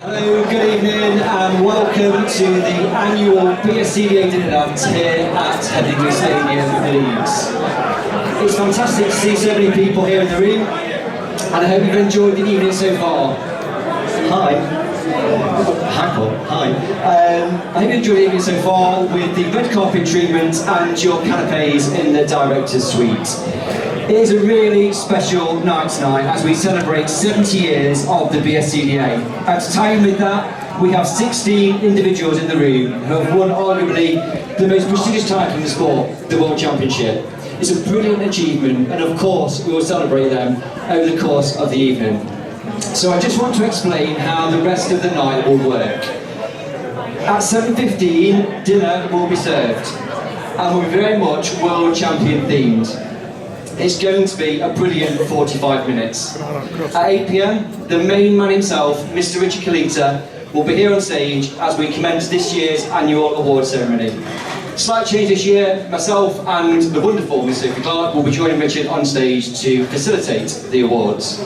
Hello, good evening and welcome to the annual BSCDA dinner dance here at Headingley Stadium, Leeds. It's fantastic to see so many people here in the room and I hope you've enjoyed the evening so far. Hi. Hi Paul. Hi. I hope you enjoyed the evening so far with the red carpet treatment and your canapes in the director's suite. It is a really special night tonight as we celebrate 70 years of the BSCDA. And to tie in with that, we have 16 individuals in the room who have won arguably the most prestigious title in the sport, the World Championship. It's a brilliant achievement and of course we will celebrate them over the course of the evening. So I just want to explain how the rest of the night will work. At 7:15, dinner will be served and will be very much World Champion themed. It's going to be a brilliant 45 minutes. At 8 PM, the main man himself, Mr. Richard Kalita, will be here on stage as we commence this year's annual award ceremony. Slight change this year, myself and the wonderful Miss Sophie Clark will be joining Richard on stage to facilitate the awards.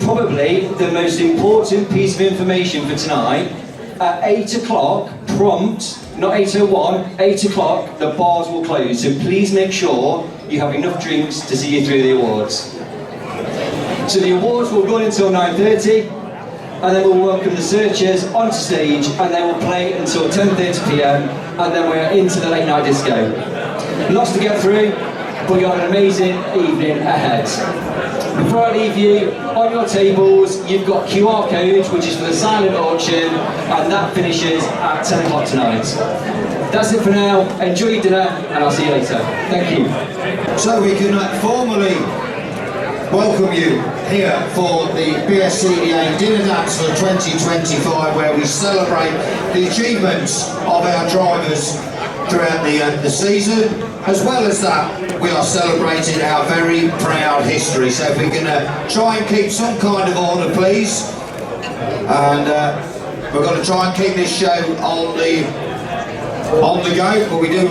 Probably the most important piece of information for tonight, at 8 o'clock, prompt, not 8:01, 8 o'clock, the bars will close, so please make sure you have enough drinks to see you through the awards. So the awards will run until 9:30, and then we'll welcome the searchers onto stage, and they will play until 10:30 PM, and then we're into the late night disco. Lots to get through, but you have an amazing evening ahead. Before I leave you, on your tables, you've got QR codes, which is for the silent auction, and that finishes at 10 o'clock tonight. That's it for now. Enjoy your dinner, and I'll see you later. Thank you. So we can formally welcome you here for the BSCDA Dinner Dance for 2025, where we celebrate the achievements of our drivers throughout the season. As well as that, we are celebrating our very proud history. So if we can try and keep some kind of order, please. And we're going to try and keep this show on the go, but we do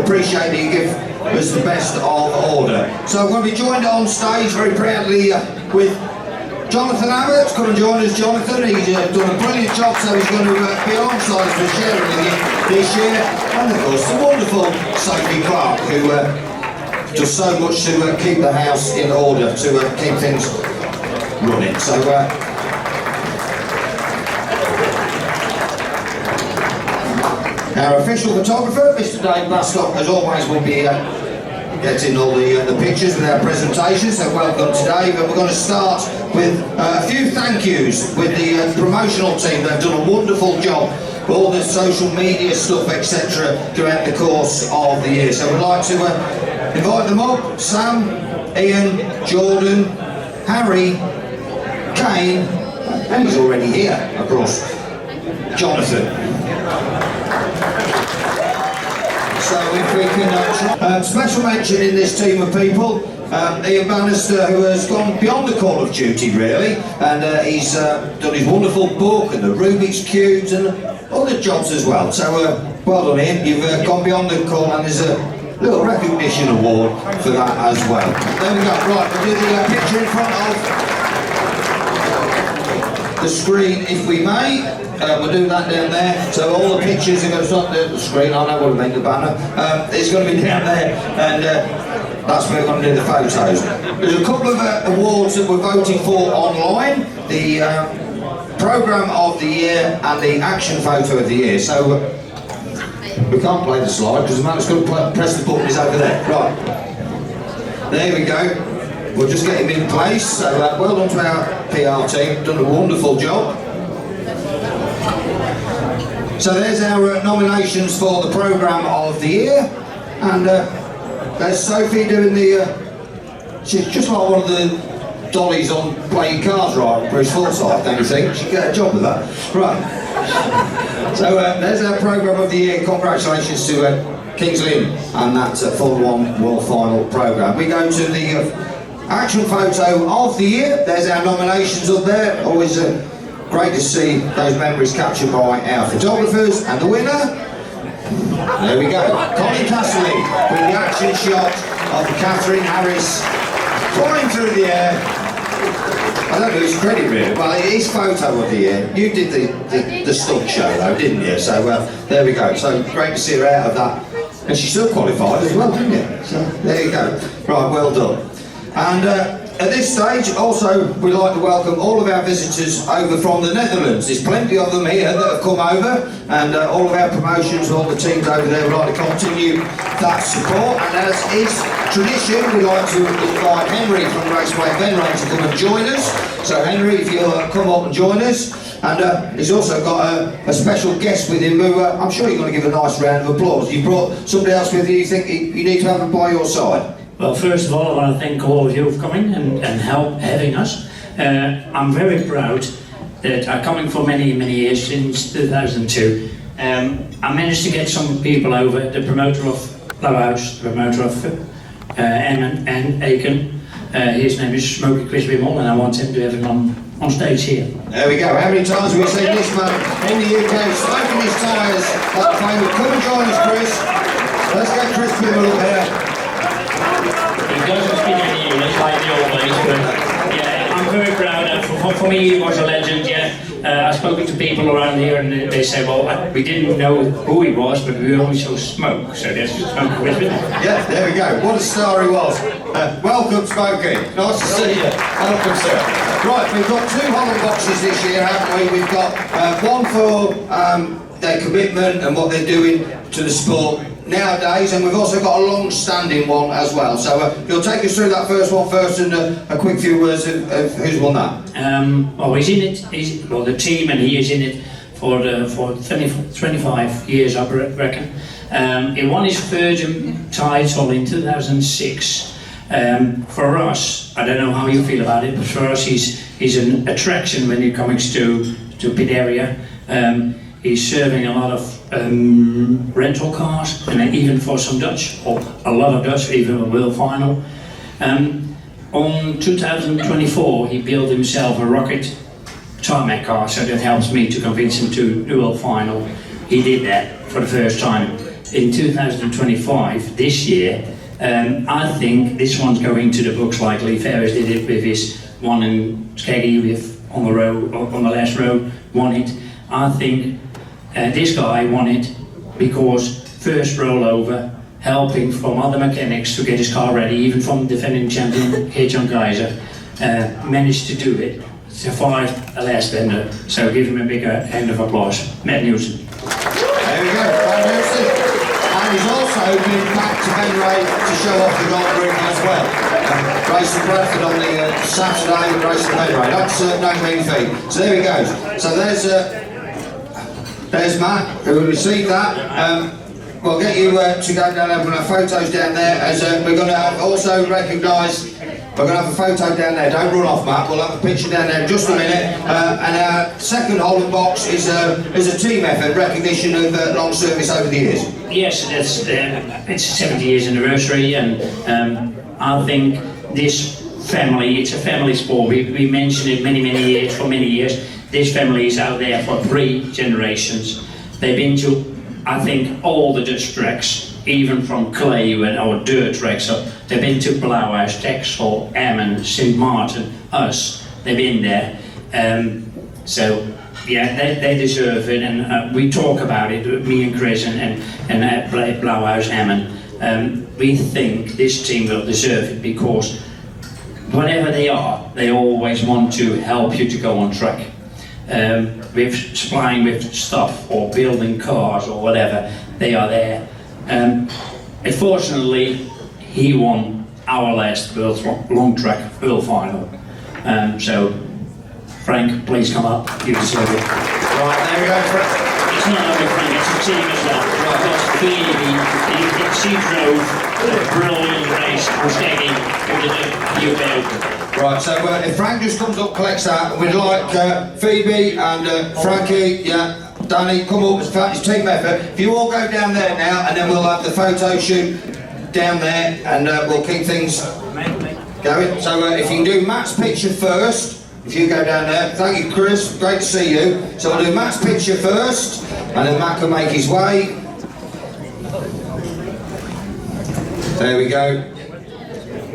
appreciate that you give us the best of order. So I'm going to be joined on stage very proudly with Jonathan Abbott. Come and join us, Jonathan. He's done a brilliant job, so he's going to be alongside us for sharing with you this year. And of course, the wonderful Sophie Clark, who does so much to keep the house in order, to keep things running. So, our official photographer, Mr. Dave Bascott, as always, will be getting all the pictures with our presentation, so welcome to Dave. And we're going to start with a few thank yous with the promotional team. They've done a wonderful job with all the social media stuff, etc. throughout the course of the year. So we'd like to invite them up: Sam, Ian, Jordan, Harry, Kane, and he's already here, of course, Jonathan. So if we can special mention in this team of people, Ian Bannister, who has gone beyond the call of duty really, and he's done his wonderful book and the Rubik's Cubes and other jobs as well. So well done Ian, you've gone beyond the call, and there's a little recognition award for that as well. There we go, right, we'll do the picture in front of the screen if we may. We'll do that down there, so all the pictures are going to start the screen. I know what I mean, the banner. It's going to be down there, and that's where we're going to do the photos. There's a couple of awards that we're voting for online: the Programme of the Year and the Action Photo of the Year. So we can't play the slide because the man that's going to press the button is over there. Right, there we go. We'll just get him in place. So well done to our PR team, done a wonderful job. So there's our nominations for the Programme of the Year, and there's Sophie doing she's just like one of the dollies on playing cars right, Bruce Forsyth, don't you think? She'd get a job with that. Right, so there's our Programme of the Year. Congratulations to Kings Lynn and that Formula 1 World Final Programme. We go to the Action Photo of the Year. There's our nominations up there. Always great to see those memories captured by our photographers. And the winner, there we go, Colin Castley with the action shot of Catherine Harris flying through the air I don't know his credit really. Well, it is photo of the year. You did the stunt show though, didn't you? So there we go. So great to see her out of that. And she still qualified as well, didn't you? So there you go. Right, well done. And at this stage, also, we'd like to welcome all of our visitors over from the Netherlands. There's plenty of them here that have come over, and all of our promotions, all the teams over there would like to continue that support. And as is tradition, we'd like to invite Henry from Raceway Venray to come and join us. So Henry, if you'll come up and join us. And he's also got a special guest with him who I'm sure you're going to give a nice round of applause. You brought somebody else with you think you need to have them by your side. Well, first of all, I want to thank all of you for coming and having us. I'm very proud that I'm coming for many years, since 2002. I managed to get some people over, the promoter of Blauhaus, the promoter of Emmen and Aiken. His name is Smokey Chris Wimmel, and I want him to have him on stage here. There we go. How many times have we seen this man in the UK smoking his tyres at the famous? Come and join us, Chris. Let's get Chris Wimmel up here. He doesn't speak any English like the old days, but yeah, I'm very proud. For me, he was a legend, yeah. I've spoken to people around here and they say, well, we didn't know who he was, but we only saw smoke, so that's Smokey with it. Yeah, there we go. What a star he was. Welcome, Smokey. Nice to see you. Welcome, sir. Right, we've got 2 Holland boxes this year, haven't we? We've got one for their commitment and what they're doing to the sport nowadays, and we've also got a long-standing one as well. So you'll take us through that first one first, and a quick few words of who's won that. Well, he's in it. Well, the team, and he is in it for 25 years, I reckon. He won his third title in 2006. For us, I don't know how you feel about it, but for us, he's an attraction when it comes to pit area. He's serving a lot of rental cars, and even for some Dutch, or a lot of Dutch, even a World Final. On 2024, he built himself a rocket tarmac car, so that helps me to convince him to the World Final. He did that for the first time. In 2025, this year, I think this one's going to the books like Lee Ferris did it with his one in Skeggy with on the last row, won it. I think this guy won it because first rollover, helping from other mechanics to get his car ready, even from defending champion John Geiser, managed to do it. Survived a last bender, so give him a big hand of applause. Matt Newton. There we go, Matt Newton. And he's also been back to Venray to show off the golf ring as well. Racing Bradford on the Saturday and racing Venray. That's no mean feat. So there he goes. So there's Matt, who will receive that. We'll get you to go down there. We're going to have photos down there. As we're going to have also recognise, we're going to have a photo down there. Don't run off, Matt. We'll have a picture down there in just a minute. And our second Holland box is a team effort, recognition of long service over the years. Yes, it's 70 years anniversary, and I think this family, it's a family sport. We mentioned it many years, for many years. This family is out there for 3 generations. They've been to, I think, all the Dutch tracks, even from clay or dirt tracks. So they've been to Blauhaus, Texel, Emmen, St. Martin, us. They've been there. So yeah, they deserve it, and we talk about it, me and Chris and Blauhaus, Emmen. We think this team will deserve it because whenever they are, they always want to help you to go on track. With supplying with stuff or building cars or whatever, they are there. Unfortunately, he won our last long track World Final. So, Frank, please come up. You deserve it. Right, there we go, Frank. It's not only Frank, it's a team as well. Because he drove a brilliant race on Skeggy into the UK Open. Right, so if Frank just comes up, collects that, we'd like Phoebe and Frankie, yeah, Danny, come up, it's team effort. If you all go down there now, and then we'll have the photo shoot down there, and we'll keep things going. So if you can do Matt's picture first, if you go down there. Thank you, Chris, great to see you. So we'll do Matt's picture first, and then Matt can make his way. There we go.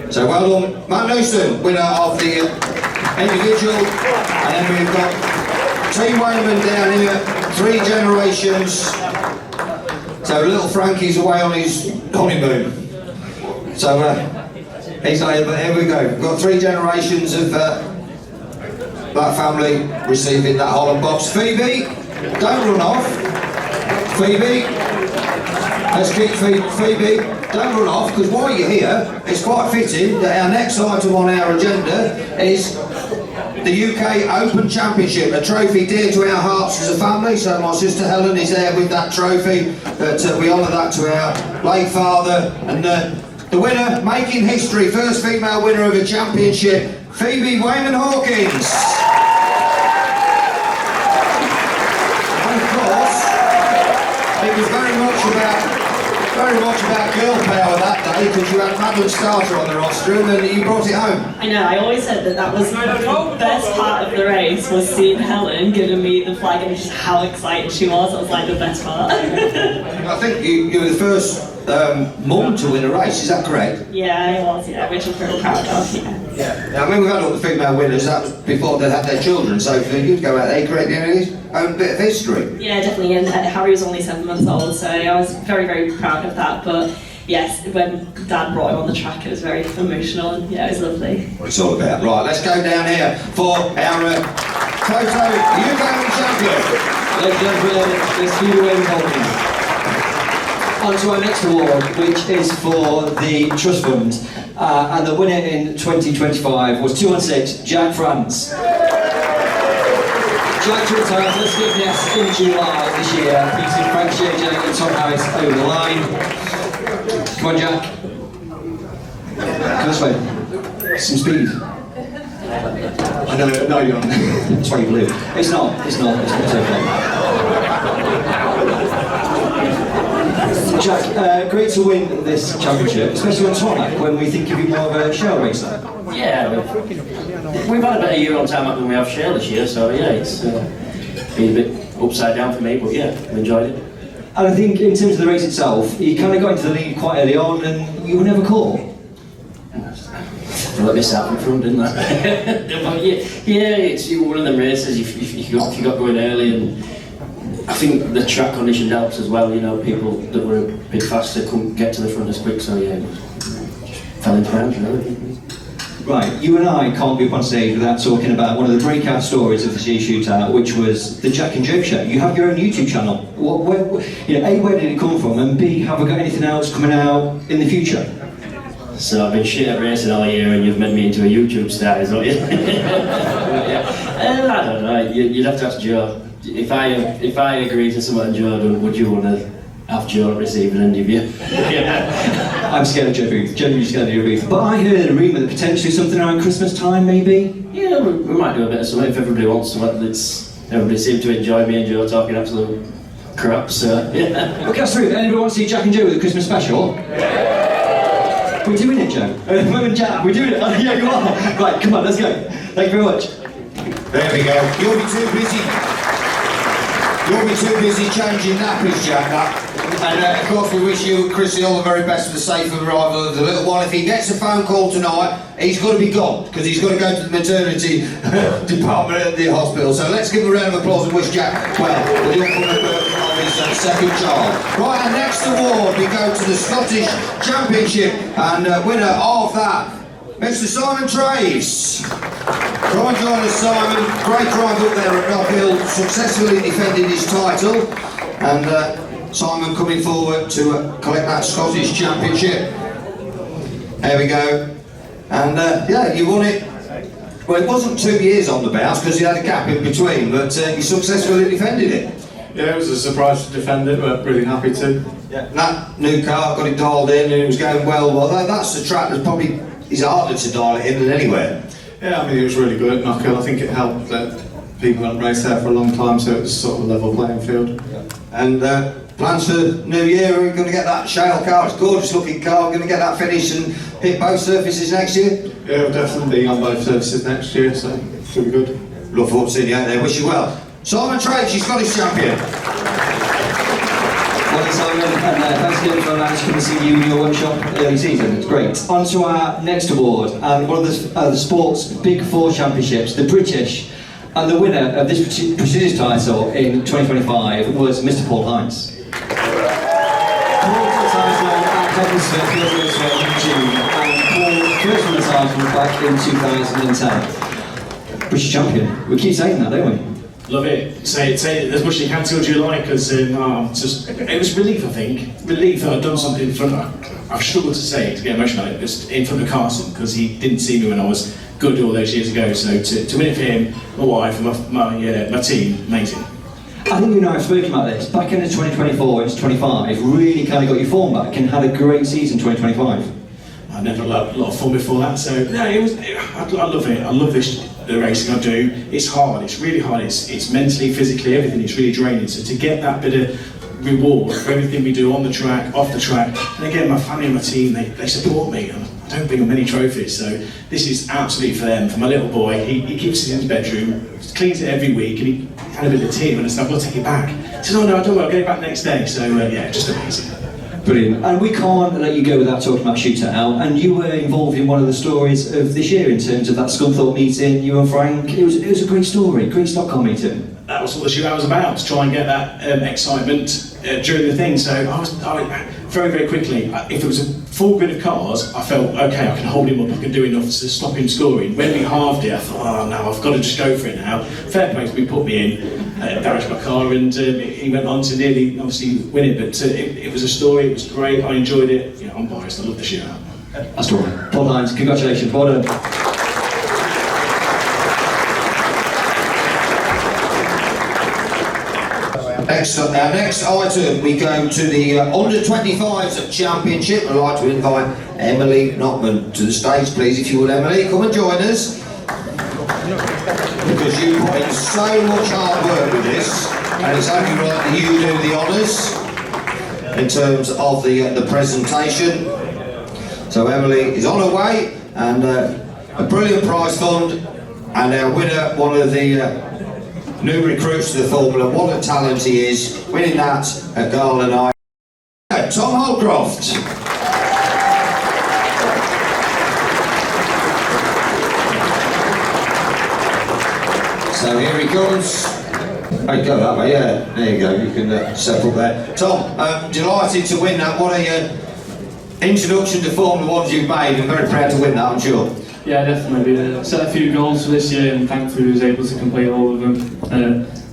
So well done, Matt Newton, winner of the individual, and then we've got Team Wayman down here, 3 generations. So little Frankie's away on his honeymoon. So he's not here, but here we go. We've got 3 generations of that family receiving that Holland box. Phoebe, don't run off. Phoebe, let's keep Phoebe, don't run off, because while you're here, it's quite fitting that our next item on our agenda is the UK Open Championship, a trophy dear to our hearts as a family. So my sister Helen is there with that trophy, that we honour that to our late father. And the winner, making history, first female winner of a championship, Phoebe Wayman Hawkins. And of course, it was very much about girl power that day, because you had Madeline Starter on the roster and then you brought it home. I know, I always said that was the best part of the race, was seeing Helen giving me the flag and just how excited she was. That was like the best part. I think you were the first mum to win a race, is that correct? Yeah, I was, yeah, which I'm very proud of, yeah. I mean, we've had all the female winners, that was before they had their children, so for you to go out there, create your own bit of history. Yeah, definitely, and Harry was only 7 months old, so I was very, very proud of that, but yes, when Dad brought him on the track, it was very emotional, and yeah, it was lovely. What it's all about. Right, let's go down here for our photo UK champion. Ladies and gentlemen, let's see you in Hawkins. On to our next award, which is for the Trust Fund, and the winner in 2025 was 216, Jack France. Jack to retire, let's give this in July this year. You see Frank JJ and Tom Harris over the line. Come on, Jack. Come this way. Some speed. I know, no, you're not. That's why you blew. It's not okay. Jack, great to win this championship, especially on tarmac when we think of you more of a shell racer. Yeah, we've had a better year on tarmac than we have shell this year, so yeah, it's been a bit upside down for me, but yeah, we enjoyed it. And I think in terms of the race itself, you kind of got into the lead quite early on and you were never caught. I let miss out in front, didn't I? But yeah, it's one of them races, if you got going early, and I think the track condition helps as well, you know, people that were a bit faster couldn't get to the front as quick, so yeah, just fell into hands really. Right, you and I can't be up on stage without talking about one of the breakout stories of the G Shootout, which was the Jack and Joe Show. You have your own YouTube channel. Where did it come from? And B, have we got anything else coming out in the future? So I've been shit at racing all year and you've made me into a YouTube star, is what you? Yeah. I don't know, you'd have to ask Joe. If I agree to something Joe done, would you want to have Joe receive an interview? Yeah. I'm scared of Joe Booth, genuinely scared of Joe Booth. But I heard a rumour that potentially something around Christmas time, maybe? Yeah, we might do a bit of something if everybody wants to. Everybody seemed to enjoy me and Joe talking absolute crap, so yeah. Okay, that's true. Anybody want to see Jack and Joe with a Christmas special? Yeah. We're doing it, Joe. Jack, we're doing it. Oh, yeah, you are. Right, come on, let's go. Thank you very much. There we go. You'll be too busy. You'll be too busy changing nappies, Jack. And of course we wish you, Chrissy, all the very best for the safe arrival of the little one. If he gets a phone call tonight, he's got to be gone, because he's got to go to the maternity department at the hospital. So let's give him a round of applause and wish Jack well with the upcoming birth of his second child. Right, and next award we go to the Scottish Championship, and winner of that, Mr. Simon Traves. Come and join us, Simon. Great drive up there at Knockhill, successfully defending his title, and Simon coming forward to collect that Scottish Championship. There we go. And yeah, you won it. Well, it wasn't 2 years on the bounce because you had a gap in between, but you successfully defended it. Yeah, it was a surprise to defend it, but really happy to. Yeah. And that new car got it dialed in and it was going well. Well, that's the track that probably is harder to dial it in than anywhere. Yeah, I mean, it was really good at Knockhill. I think it helped that people hadn't raced there for a long time, so it was sort of a level playing field. Yeah. And plans for New Year, we're going to get that shale car, it's a gorgeous looking car, we're going to get that finished and hit both surfaces next year? Yeah, we'll definitely be on both surfaces next year, so it should be good. Look forward to seeing you out there, wish you well. Simon Traves, your Scottish champion. Well, Simon, and thanks again for allowing us to come and see you in your workshop early season. It's great. On to our next award, and one of the sport's Big Four championships, the British, and the winner of this prestigious title in 2025 was Mr. Paul Hines. Paul won the title at Headingley Stadium in June, and Paul first won the title back in 2010. British champion. We keep saying that, don't we? Love it. Say it as much as you can till July, because it was relief, I think. Relief that I'd done something in front of, I've struggled to say it, to get emotional, it was in front of Carson, because he didn't see me when I was good all those years ago. So to win it for him, my wife, and my team, amazing. I think you and I have spoken about this. Back into 2024 into 25, really kind of got your form back and had a great season 2025. I never had a lot of fun before that, so no, I love it. I love the racing I do. It's hard, it's really hard, it's mentally, physically, everything, it's really draining. So to get that bit of reward for everything we do on the track, off the track, and again, my family and my team, they support me. I don't bring them many trophies, so this is absolutely for them. For my little boy, he keeps it in his bedroom, cleans it every week, and he had a bit of team, and I said, I've got to take it back. He said, oh no, I don't, I'll get it back next day. So yeah, just amazing. Brilliant. And we can't let you go without talking about Shootout. And you were involved in one of the stories of this year in terms of that Scunthorpe meeting, you and Frank. It was a great story, great Stockholm meeting. That was what the Shootout was about, to try and get that excitement during the thing. So I very, very quickly, if it was a full grid of cars, I felt, okay, I can hold him up, I can do enough to stop him scoring. When we halved it, I thought, oh no, I've got to just go for it now. Fair play to me, put me in. Damaged my car, and he went on to nearly obviously win it, but it was a story, it was great, I enjoyed it. You know, I'm biased, I love the Shootout. That's right. Paul Hines, congratulations, well done. Excellent. Our next item, we go to the Under-25s Championship. I'd like to invite Emily Notman to the stage, please, if you would, Emily. Come and join us. Because you put in so much hard work with this, and it's only right that you do the honours in terms of the presentation. So Emily is on her way, and a brilliant prize fund, and our winner, one of the new recruits to the Formula. What a talent he is, winning that at Gala Night. Tom Holcroft. So here he comes. Hey, go that way, yeah. There you go, you can settle there. Tom, delighted to win that. What a introduction to Formula Ones you've made. I'm very proud to win that, I'm sure. Yeah, definitely. Set a few goals for this year, and thankfully was able to complete all of them.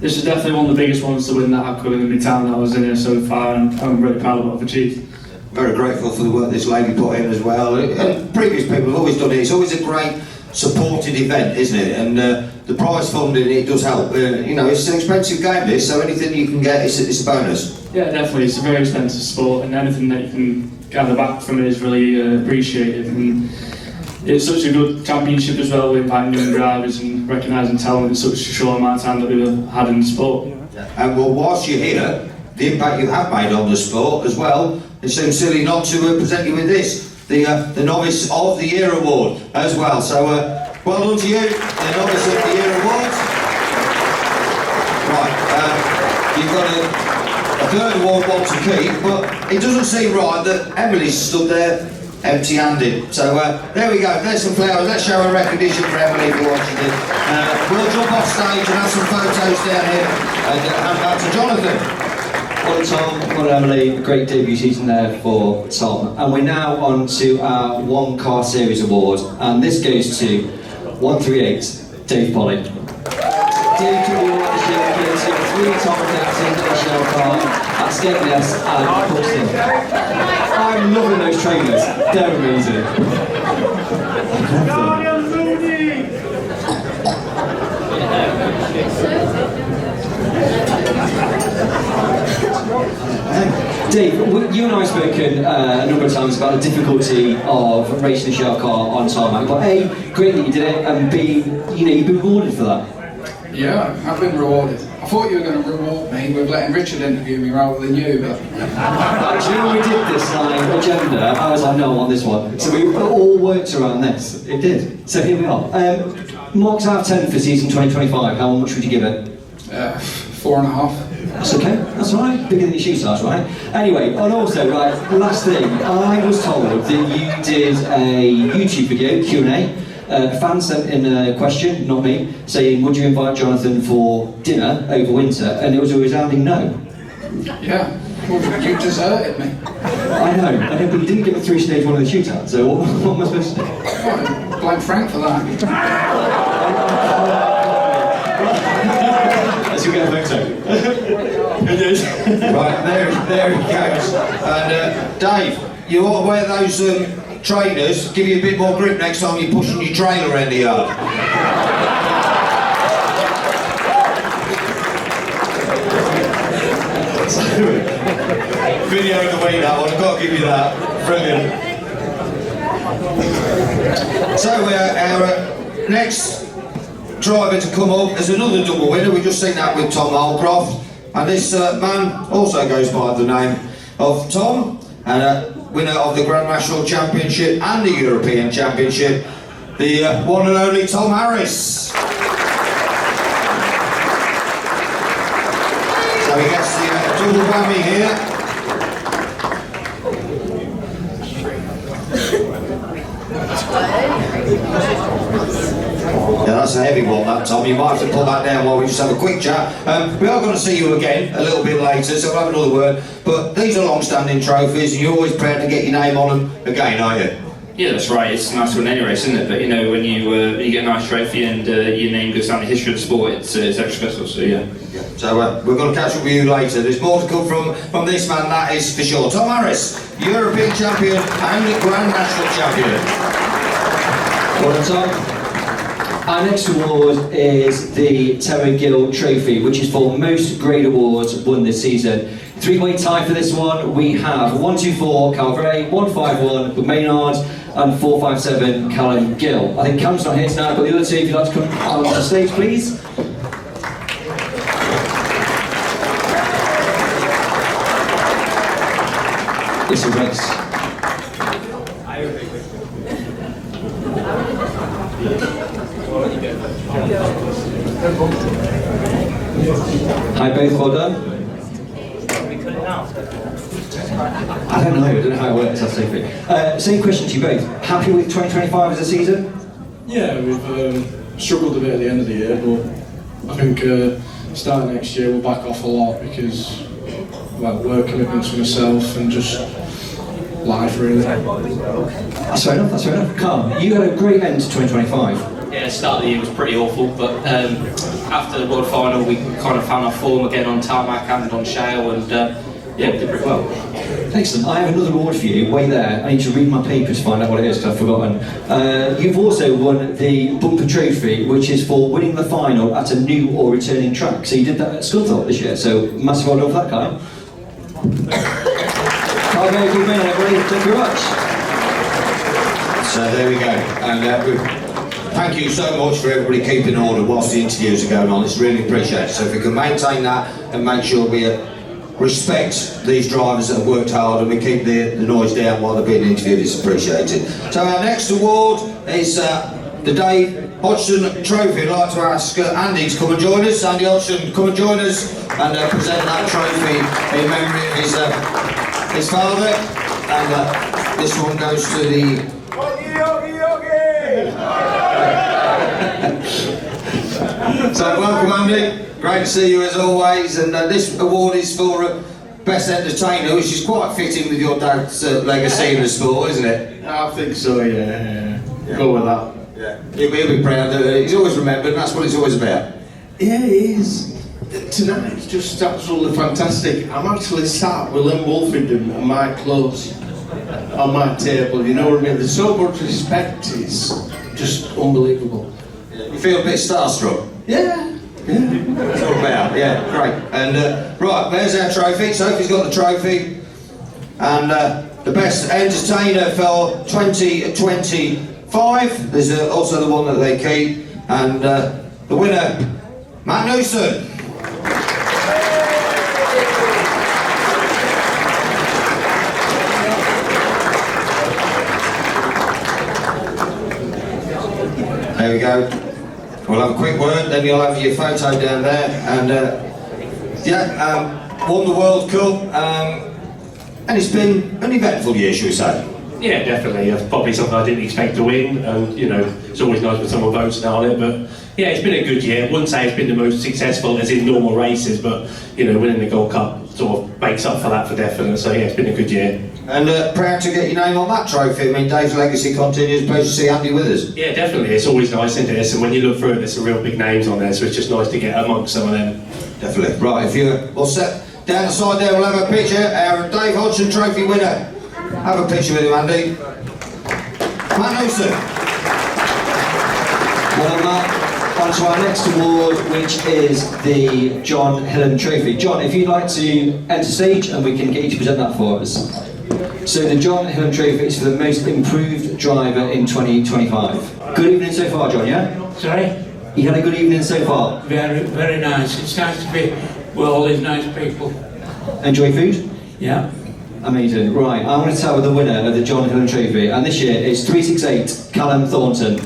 This is definitely one of the biggest ones to win that I've covered in the town that I was in here so far, and I'm really proud of what I've achieved. Very grateful for the work this lady put in as well. And previous people have always done it. It's always a great supported event, isn't it? And the prize funding, it does help. You know, it's an expensive game, this, so anything you can get, it's a bonus. Yeah, definitely. It's a very expensive sport, and anything that you can gather back from it is really appreciated. And it's such a good championship as well, inviting young drivers and recognising talent in such a short amount of time that we've had in the sport. And well, whilst you're here, the impact you have made on the sport as well, it seems silly not to present you with this, the Novice of the Year Award as well. So well done to you, the Novice of the Year Award. Right, you've got a third award one to keep, but it doesn't seem right that Emily's stood there empty-handed. So there we go, there's some flowers. Let's show a recognition for Emily for what she did. We'll jump off stage and have some photos down here and hand back to Jonathan. Well, Tom, well, Emily, a great debut season there for Tom. And we're now on to our One Car Series Award, and this goes to 138 Dave Polly. Dave took the award this year for his 3-time captain of the Shell car at Skegness and Buxton. I'm loving those trainers, they're amazing. Dave, you and I have spoken a number of times about the difficulty of racing a Shell car on tarmac, but A, great that you did it, and B, you know, you've been rewarded for that. Yeah, I've been rewarded. I thought you were going to reward me with letting Richard interview me rather than you, but... Actually, when we did this agenda, I was like, no, I want this one. So we all worked around this. It did. So here we are. Marks out of 10 for season 2025, how much would you give it? 4.5. That's okay, that's all right. Bigger than your shoe size, right? Anyway, and also, right, last thing, I was told that you did a YouTube video, Q&A. A fan sent in a question, not me, saying, would you invite Jonathan for dinner over winter? And it was a resounding no. Yeah, well, you deserted me. I know, but you didn't get me through stage 1 of the shootout, so what am I supposed to do? Well, blame Frank for that. Let's go get a photo. Right, there he goes. And Dave, you ought to wear those trainers, give you a bit more grip next time you're pushing your trailer in the yard. Video of the week, that one, I've got to give you that. Brilliant. So our next driver to come up is another double winner. We've just seen that with Tom Holcroft. And this man also goes by the name of Tom, and winner of the Grand National Championship and the European Championship, the one and only Tom Harris. So he gets the double whammy here. Yeah, that's a heavy one, that, Tom. You might have to put that down while we just have a quick chat. We are going to see you again a little bit later, so we'll have another word. But these are long-standing trophies, and you're always proud to get your name on them again, aren't you? Yeah, that's right. It's nice to win any race, isn't it? But you know, when you get a nice trophy and your name goes down the history of the sport, it's extra special. So yeah. So we're going to catch up with you later. There's more to come from this man, that is for sure. Tom Harris, European champion and Grand National champion. Well done, Tom. Our next award is the Terry Gill Trophy, which is for most great awards won this season. Three-way tie for this one. We have 124 Calvary, 151 Maynard, and 457 Callum Gill. I think Callum's not here tonight, but the other two, if you'd like to come on the stage, please. It's a race. Hi both, well done. I don't know how it works, that's Sophie. Same question to you both. Happy with 2025 as a season? Yeah, we've struggled a bit at the end of the year, but I think starting next year we'll back off a lot because, well, work commitments for myself and just life really. That's fair enough, that's fair enough. Carl, you had a great end to 2025. Yeah, the start of the year was pretty awful, but after the World Final we kind of found our form again on tarmac and on shale, and yeah, we did pretty well. Excellent. I have another award for you, way there. I need to read my paper to find out what it is because I've forgotten. You've also won the Bumper Trophy, which is for winning the final at a new or returning track. So you did that at Scunthorpe this year, so massive well done for that, Kyle. Kyle, very good man, everybody. Thank you very much. So there we go. And thank you so much for everybody keeping order whilst the interviews are going on. It's really appreciated. So if we can maintain that and make sure we respect these drivers that have worked hard and we keep the noise down while they're being interviewed, it's appreciated. So our next award is the Dave Hodgson Trophy. I'd like to ask Andy to come and join us. Andy Hodgson, come and join us and present that trophy in memory of his father. And this one goes to the... So welcome Andy, great to see you as always, and this award is for Best Entertainer, which is quite fitting with your dad's legacy in the sport, isn't it? I think so, yeah. Go with that. Yeah. He'll be proud, he's always remembered, and that's what it's always about. Yeah, it is. Tonight's just absolutely fantastic. I'm actually sat with Lynn Wolfenden and Mike Close on my table, you know what I mean? There's so much respect, it's just unbelievable. You feel a bit starstruck? Yeah. It's all about, yeah, great. And right, there's our trophy. Sophie's got the trophy. And the Best Entertainer for 2025. There's also the one that they keep. And the winner, Matt Newson. There we go. We'll have a quick word, then you'll have your photo down there, and Yeah, won the World Cup, and it's been an eventful year, should we say? Yeah, definitely. It's probably something I didn't expect to win, and you know, it's always nice when someone votes on it. But yeah, it's been a good year. I wouldn't say it's been the most successful as in normal races, but you know, winning the Gold Cup sort of makes up for that for definite. So yeah, it's been a good year. And proud to get your name on that trophy. I mean, Dave's legacy continues. Pleasure to see Andy with us. Yeah, definitely. It's always nice, isn't it? And when you look through it, there's some real big names on there, so it's just nice to get amongst some of them. Definitely. Right, if you're all set down the side there, we'll have a picture. Our Dave Hodgson Trophy winner. Have a picture with him, Andy. Matt Newson. Well, Matt, on to our next award, which is the John Hillen Trophy. John, if you'd like to enter stage and we can get you to present that for us. So the John Hillen Trophy is for the most improved driver in 2025. Good evening so far, John, yeah? Sorry? You had a good evening so far? Very, very nice. It's nice to be with all these nice people. Enjoy food? Yeah. Amazing. Right, I want to tell the winner of the John Hillen Trophy, and this year it's 368 Callum Thornton.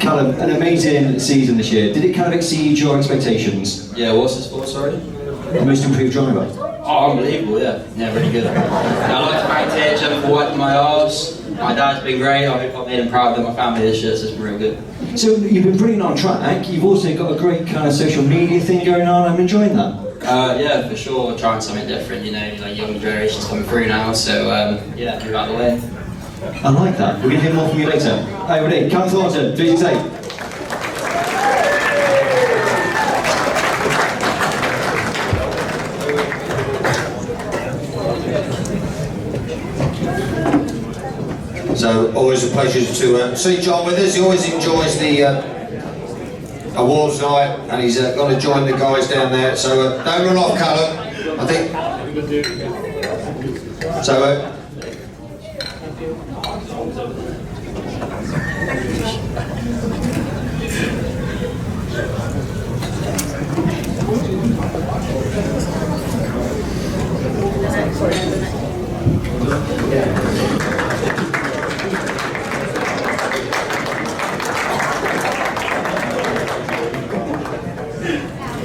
Callum, an amazing season this year. Did it kind of exceed your expectations? Yeah, what's this for, sorry? The most improved driver. Oh, unbelievable, yeah. Yeah, really good. I like to paint here, jump for wiping my arse. My dad's been great, I've made him proud of my family this year, so it's been real good. So you've been brilliant on track, you've also got a great kind of social media thing going on, I'm enjoying that. Yeah, for sure, trying something different, you know, like young generations coming through now, so yeah, move out of the way. I like that. We're going to hear more from you later. Hey, everybody, Callum Thornton, 368. So, always a pleasure to see John with us. He always enjoys the awards night, and he's going to join the guys down there. So, don't run off, Callum. I think.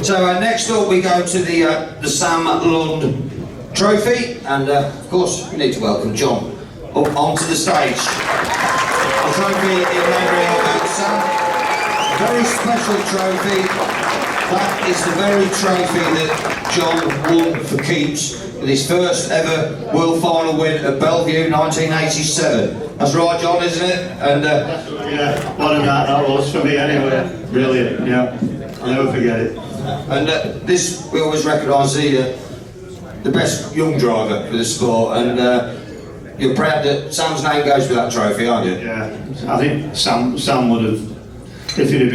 So, next up we go to the Sam Lund Trophy, and of course we need to welcome John up onto the stage. A trophy in memory of Sam. A very special trophy. That is the very trophy that John won for keeps with his first ever World Final win at Bellevue 1987. That's right, John, isn't it? And yeah, what a night that was for me anyway. Brilliant, yeah. I'll never forget it. And this, we always recognise the best young driver for the sport, and you're proud that Sam's name goes with that trophy, aren't you? Yeah, I think Sam would have, if he'd have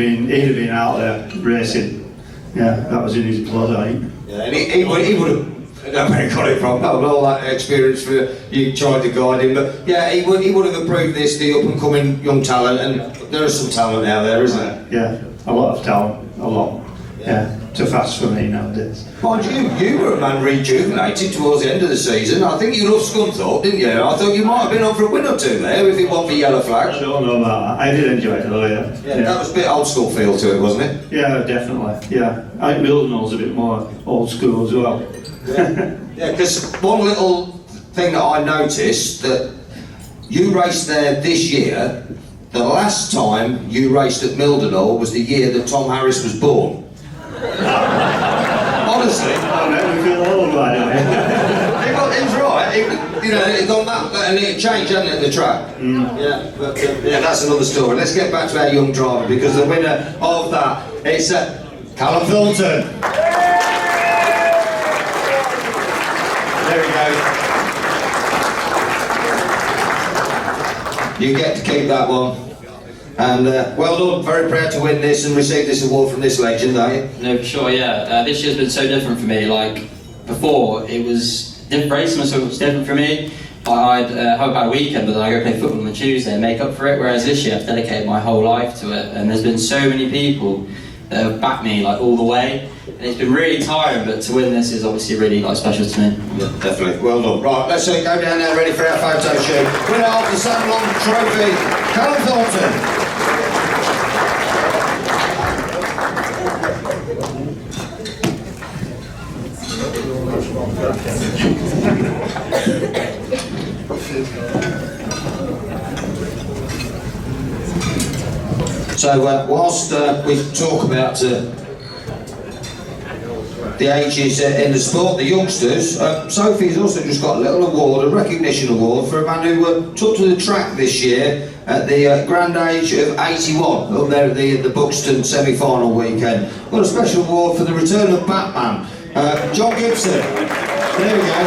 been out there racing. Yeah, that was in his blood, I think. Yeah, and he would have, I don't know where he got it from, all that experience for you tried to guide him, but yeah, he would have approved this, the up and coming young talent, and there is some talent out there, isn't there? Yeah, a lot of talent, a lot. Yeah, too fast for me nowadays. Mind you were a man rejuvenated towards the end of the season. I think you loved Scunthorpe, didn't you? I thought you might have been on for a win or two there if it wasn't for yellow flags. I don't know about that. I did enjoy it though, yeah. That was a bit old school feel to it, wasn't it? Yeah, definitely, yeah. I think Mildenhall's a bit more old school as well. Yeah, because one little thing that I noticed, that you raced there this year, the last time you raced at Mildenhall was the year that Tom Harris was born. Honestly, I make me feel old right now. He was right. It gone that, and it changed, hasn't it, the track? Yeah, but yeah, that's another story. Let's get back to our young driver, because the winner of that is Callum Thornton. There we go. You get to keep that one. And well done, very proud to win this and receive this award from this legend, are you? No, for sure, yeah. This year's been so different for me. Like, before, it was different racing, so it was different for me. I'd have about a weekend, but then I go play football on the Tuesday and make up for it, whereas this year I've dedicated my whole life to it, and there's been so many people that have backed me like all the way, and it's been really tiring. But to win this is obviously really like special to me. Yeah, definitely. Well done. Right, let's go down there ready for our photo shoot. Winner of the Sam Trophy, Callum Thornton. So whilst we talk about the ages in the sport, the youngsters, Sophie's also just got a little award, a recognition award for a man who took to the track this year at the grand age of 81, up there at the Buxton semi-final weekend. Got a special award for the return of Batman, John Gibson. There we go.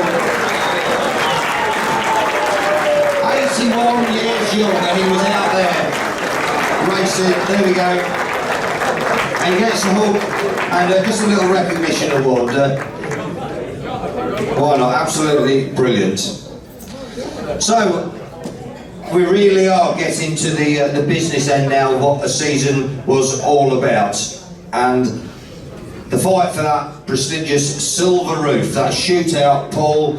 81 years young and he was out there racing. There we go. And he gets a hook and just a little recognition award. Why not? Absolutely brilliant. So we really are getting to the business end now of what the season was all about, and the fight for that prestigious silver roof, that shootout. Paul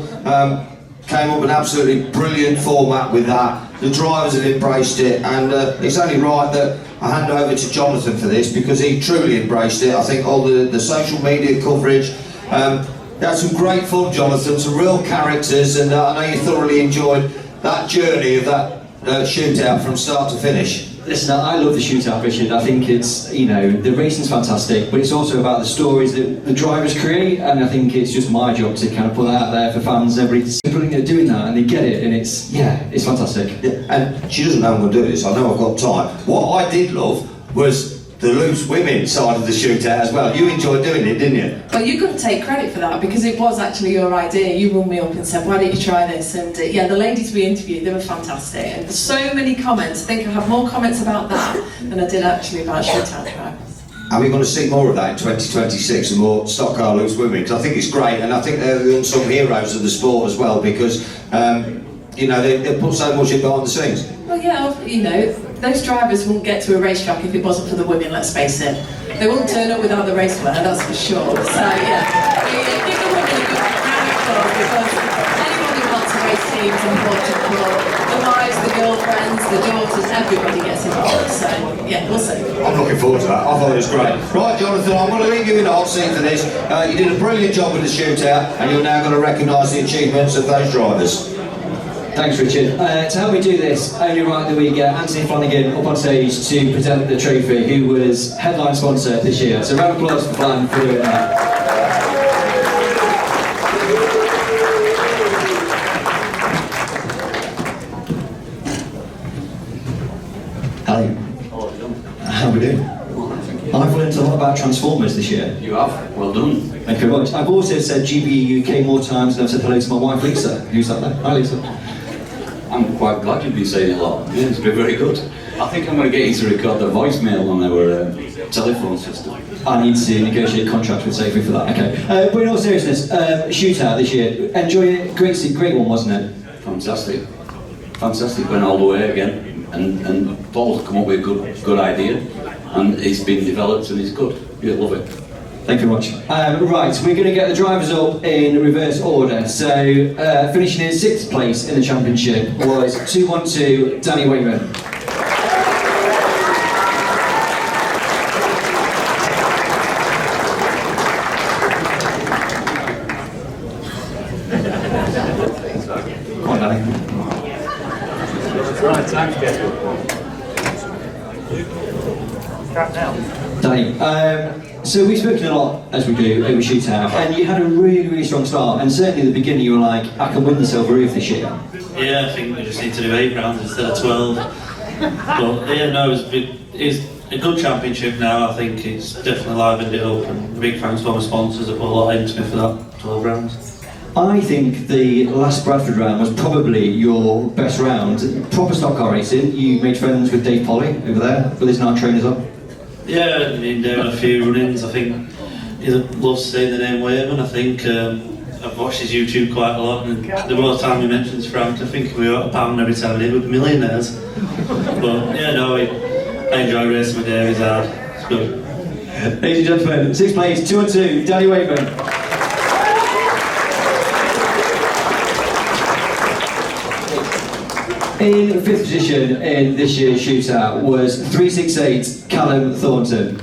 came up with an absolutely brilliant format with that. The drivers have embraced it, and it's only right that I hand over to Jonathan for this, because he truly embraced it. I think all the social media coverage, you had some great fun, Jonathan, some real characters, and I know you thoroughly enjoyed that journey of that shootout from start to finish. Listen, I love the shootout, Richard. I think it's, you know, the racing's fantastic, but it's also about the stories that the drivers create, and I think it's just my job to kind of put that out there for fans. Everybody's doing that, and they get it, and it's fantastic. Yeah, and she doesn't know I'm going to do this, I know I've got time. What I did love was the loose women side of the shootout as well. You enjoyed doing it, didn't you? Well, you've got to take credit for that, because it was actually your idea. You rung me up and said, why don't you try this? And yeah, the ladies we interviewed, they were fantastic. And so many comments. I think I have more comments about that than I did actually about shootout drivers. Are we going to see more of that in 2026 and more stock car loose women? Because I think it's great, and I think they're the unsung heroes of the sport as well, because you know, they put so much in behind the scenes. Well, yeah, you know, those drivers wouldn't get to a racetrack if it wasn't for the women, let's face it. They wouldn't turn up without the racewear, that's for sure. So, yeah, give the women a good round of applause, because anyone who wants to race teams and important for the wives, the girlfriends, the daughters, everybody gets involved. So, yeah, we'll see. I'm looking forward to that. I thought it was great. Right, Jonathan, I'm going to leave you in the hot seat for this. You did a brilliant job with the shootout, and you're now going to recognise the achievements of those drivers. Thanks, Richard. To help me do this, only right that we get Anthony Flanagan up on stage to present the trophy, who was headline sponsor this year. So round of applause for Flan for doing that. Hello. How are we doing? I've learned a lot about Transformers this year. You have? Well done. Thank you very much. I've also said GBE UK more times than I've said hello to my wife Lisa. Who's that there? Hi Lisa. I'm quite glad you've been saying it a lot. Yeah, it's been very good. I think I'm going to get you to record the voicemail on our telephone system. I need to negotiate contracts with Sophie for that. Okay. But in all seriousness, shootout this year. Enjoy it. Great one, wasn't it? Fantastic. Fantastic. Went all the way again. And Paul's come up with a good idea. And it's been developed and it's good. You love it. Thank you very much. Right, we're going to get the drivers up in reverse order. So, finishing in 6th place in the championship was 212 Danny Wayman. Come on, Danny. Right, time to get Danny, so we've spoken a lot, as we do, over shootout, and you had a really strong start, and certainly at the beginning you were like, I can win the silver roof this year. Yeah, I think we just need to do 8 rounds instead of 12. But yeah, no, it's a good championship now. I think it's definitely livened it up, and big thanks to all my sponsors that put a lot into me for that 12 rounds. I think the last Bradford round was probably your best round. Proper stock car racing. You made friends with Dave Polly over there, with his night trainers on. Yeah, me and Dave had a few run-ins. I think he loves saying the name Wayman. I think I've watched his YouTube quite a lot, and the more time he mentions Frank, I think we were at a pound every time he did with the millionaires. But yeah, no, I enjoy racing with Dave. He's hard. It's good. Ladies and gentlemen, 6th place, 2 and 2, Danny Wakeman. In 5th position in this year's shootout was 368 Callum Thornton.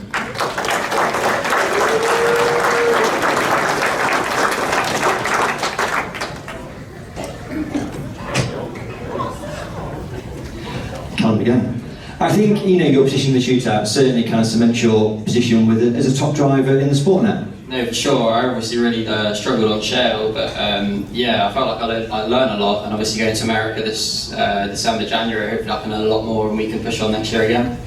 Callum again. I think your position in the shootout certainly kind of cements your position as a top driver in the sport now. No, for sure. I obviously really struggled on shale, but yeah, I felt like I learned a lot, and obviously going to America this December, January, hopefully I can learn a lot more and we can push on next year again.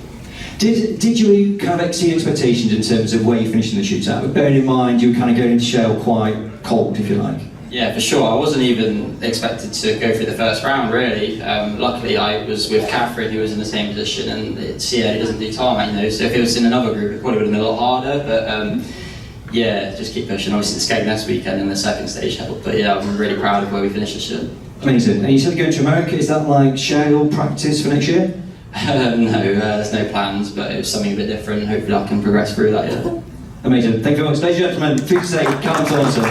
Did you kind of exceed expectations in terms of where you finished in the shootout? Bearing in mind you were kind of going into shale quite cold, if you like. Yeah, for sure. I wasn't even expected to go through the first round, really. Luckily, I was with Catherine, who was in the same position, and CA doesn't do tarmac, so if it was in another group, it probably would have been a lot harder, but yeah, just keep pushing. Obviously, the skate next weekend in the second stage helped, but yeah, I'm really proud of where we finished this year. Amazing. And you said going to America, is that like shale practice for next year? No, there's no plans, but it was something a bit different. Hopefully I can progress through that year. Amazing. Thank you very much. Ladies and gentlemen, 5th Callum Thornton.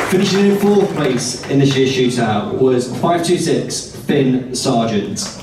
Finishing in 4th place in this year's shootout was 526 Finn Sargent.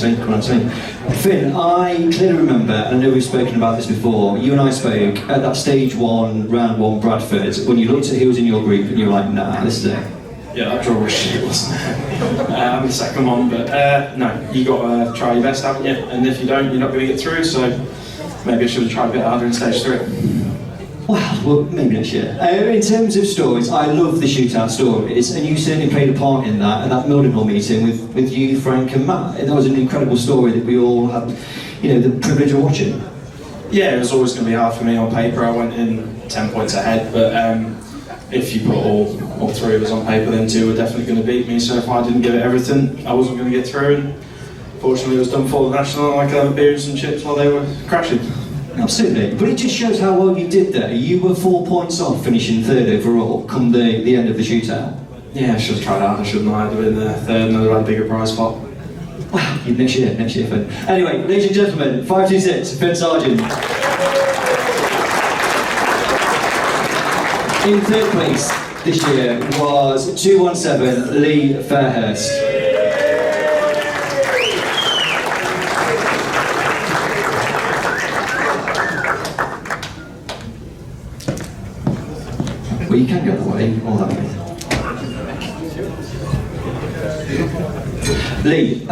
Come on to me. Finn, I clearly remember, and I know we've spoken about this before, you and I spoke at that stage 1, round 1 Bradford, when you looked at who was in your group and you were like, nah, this is it. Yeah, that draw was shit, wasn't it? I'm the second one, but no, you got to try your best, haven't you? And if you don't, you're not going to get through, so maybe I should have tried a bit harder in stage 3. Well, maybe next year. In terms of stories, I love the shootout stories, and you certainly played a part in that, at that Mildenhall meeting with you, Frank and Matt. That was an incredible story that we all had, the privilege of watching. Yeah, it was always going to be hard for me on paper. I went in 10 points ahead, but if you put all 3 of us on paper, then 2 were definitely going to beat me, so if I didn't give it everything, I wasn't going to get through, and fortunately it was done for the national, and I could have a beer and some chips while they were crashing. Absolutely, but it just shows how well you did there. You were 4 points off finishing 3rd overall come the end of the shootout. Yeah, I should have tried harder, shouldn't I? I'd have been 3rd and I'd have had a bigger prize pot. Wow, next year, Finn. Anyway, ladies and gentlemen, 526, Finn Sargent. In 3rd place this year was 217, Lee Fairhurst. Well, you can go that way or that way. Lee,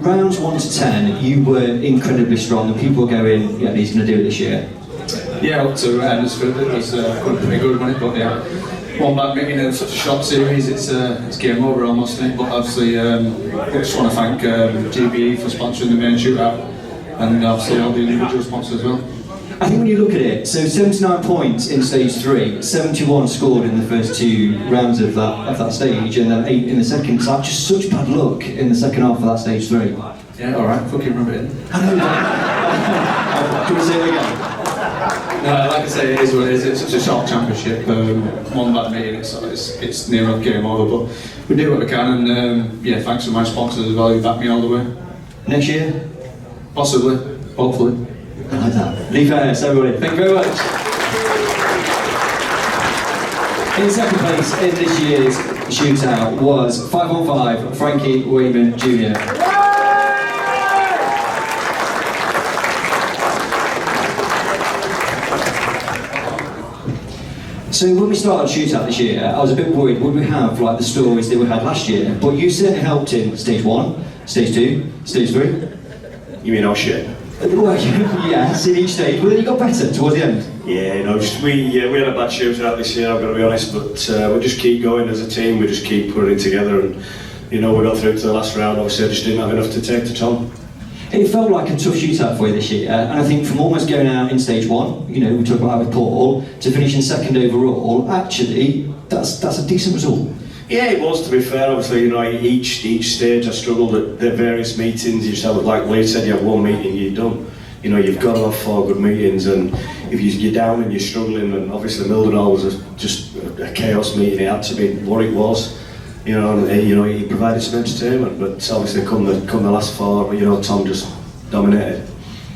rounds 1 to 10, you were incredibly strong, and people were going, yeah, he's going to do it this year. Yeah, up to Huddersfield, it was pretty good, wasn't it? But yeah, one back meeting in such a short series, it's game over almost, isn't it? But obviously, I just want to thank GBE for sponsoring the main shootout, and obviously all the individual sponsors as well. I think when you look at it, so 79 points in stage 3, 71 scored in the first 2 rounds of that stage, and then 8 in the second. So just such bad luck in the second half of that stage 3. Yeah, all right, fucking rub it in. I know. Can we say it again? No, like I say, it is what it is. It's such a short championship. One bad meeting, it's near enough game over, but we do what we can, and yeah, thanks to my sponsors as well, who backed me all the way. Next year? Possibly, hopefully. I like that. Lee Fairhurst, everybody. Thank you very much. In 2nd place in this year's shootout was 515 Frankie Wayman Jr. So when we started shootout this year, I was a bit worried, would we have like the stories that we had last year? But you certainly helped in stage 1, stage 2, stage 3. You mean our shit? Well, yes, in each stage, but then you got better towards the end. Yeah, no, we had a bad shootout this year, I've got to be honest, but we just keep going as a team, we just keep putting it together, and we got through to the last round. Obviously I just didn't have enough to take to Tom. It felt like a tough shootout for you this year, and I think from almost going out in stage 1, we talked about with Paul, to finishing 2nd overall, actually, that's a decent result. Yeah, it was, to be fair. Obviously, you know, each stage I struggled at the various meetings. You just have, like Lee said, you have one meeting, you're done. You know, you've got to have 4 good meetings, and if you're down and you're struggling, and obviously Mildenhall was just a chaos meeting. It had to be what it was. You know, and, you know, he provided some entertainment, but obviously come the last 4, you know, Tom just dominated.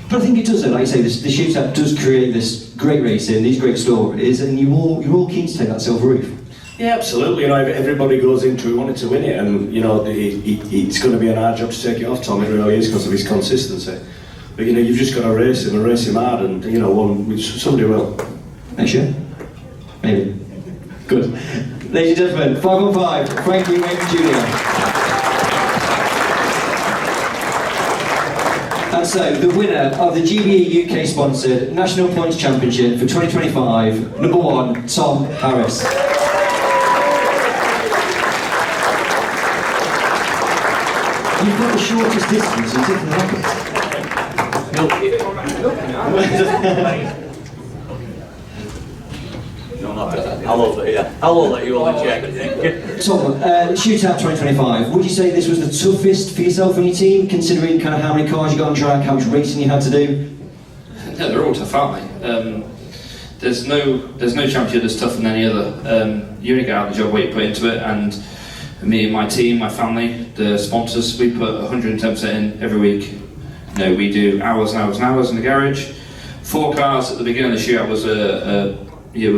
But I think it does, though, like you say, the shootout does create this great racing, these great stories, and you're all keen to take that silver roof. Yeah, absolutely. You know, everybody goes into it wanting to win it, and you know, it's going to be an hard job to take it off Tom. It really is, because of his consistency. But you know, you've just got to race him and race him hard, and you know, somebody will. Next year, maybe. Good. Ladies and gentlemen, 5 on 5, Frankie Wayne Jr. And so, the winner of the GBE UK sponsored National Points Championship for 2025, number 1, Tom Harris. You've got the shortest distance in different records. I'll let you all check. Tom, shootout 2025, would you say this was the toughest for yourself and your team, considering kind of how many cars you got on track, how much racing you had to do? No, they're all tough, aren't they? There's no championship that's tougher than any other. You only get out the job what you put into it, and me and my team, my family, the sponsors, we put 110% in every week. You know, we do hours and hours and hours in the garage. 4 cars at the beginning of the shootout was we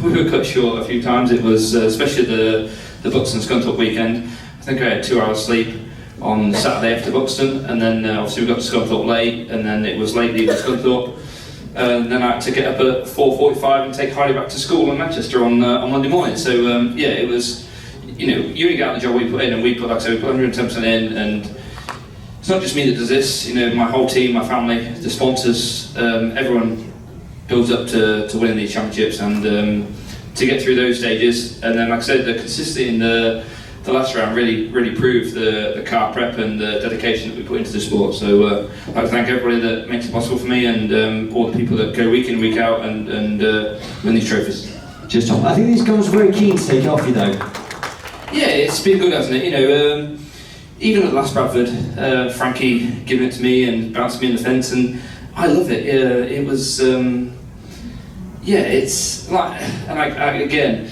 were cut short a few times. It was especially the Buxton Scunthorpe weekend. I think I had 2 hours sleep on Saturday after Buxton, and then obviously we got to Scunthorpe late, and then it was late leaving Scunthorpe. And then I had to get up at 4:45 and take Heidi back to school in Manchester on Monday morning. So yeah, it was, you know, you only get out the job we put in, and we put, like I said, we put 110% in, and it's not just me that does this. You know, my whole team, my family, the sponsors, everyone builds up to winning these championships, and to get through those stages. And then, like I said, the consistency in the last round really proved the car prep and the dedication that we put into the sport. So I'd like to thank everybody that makes it possible for me, and all the people that go week in, week out, and win these trophies. Cheers, Tom. I think these guys are very keen to take it off you, though. Yeah, it's been good, hasn't it? You know, even at last Bradford, Frankie giving it to me and bouncing me in the fence, and I love it. It was, yeah, it's like, and again,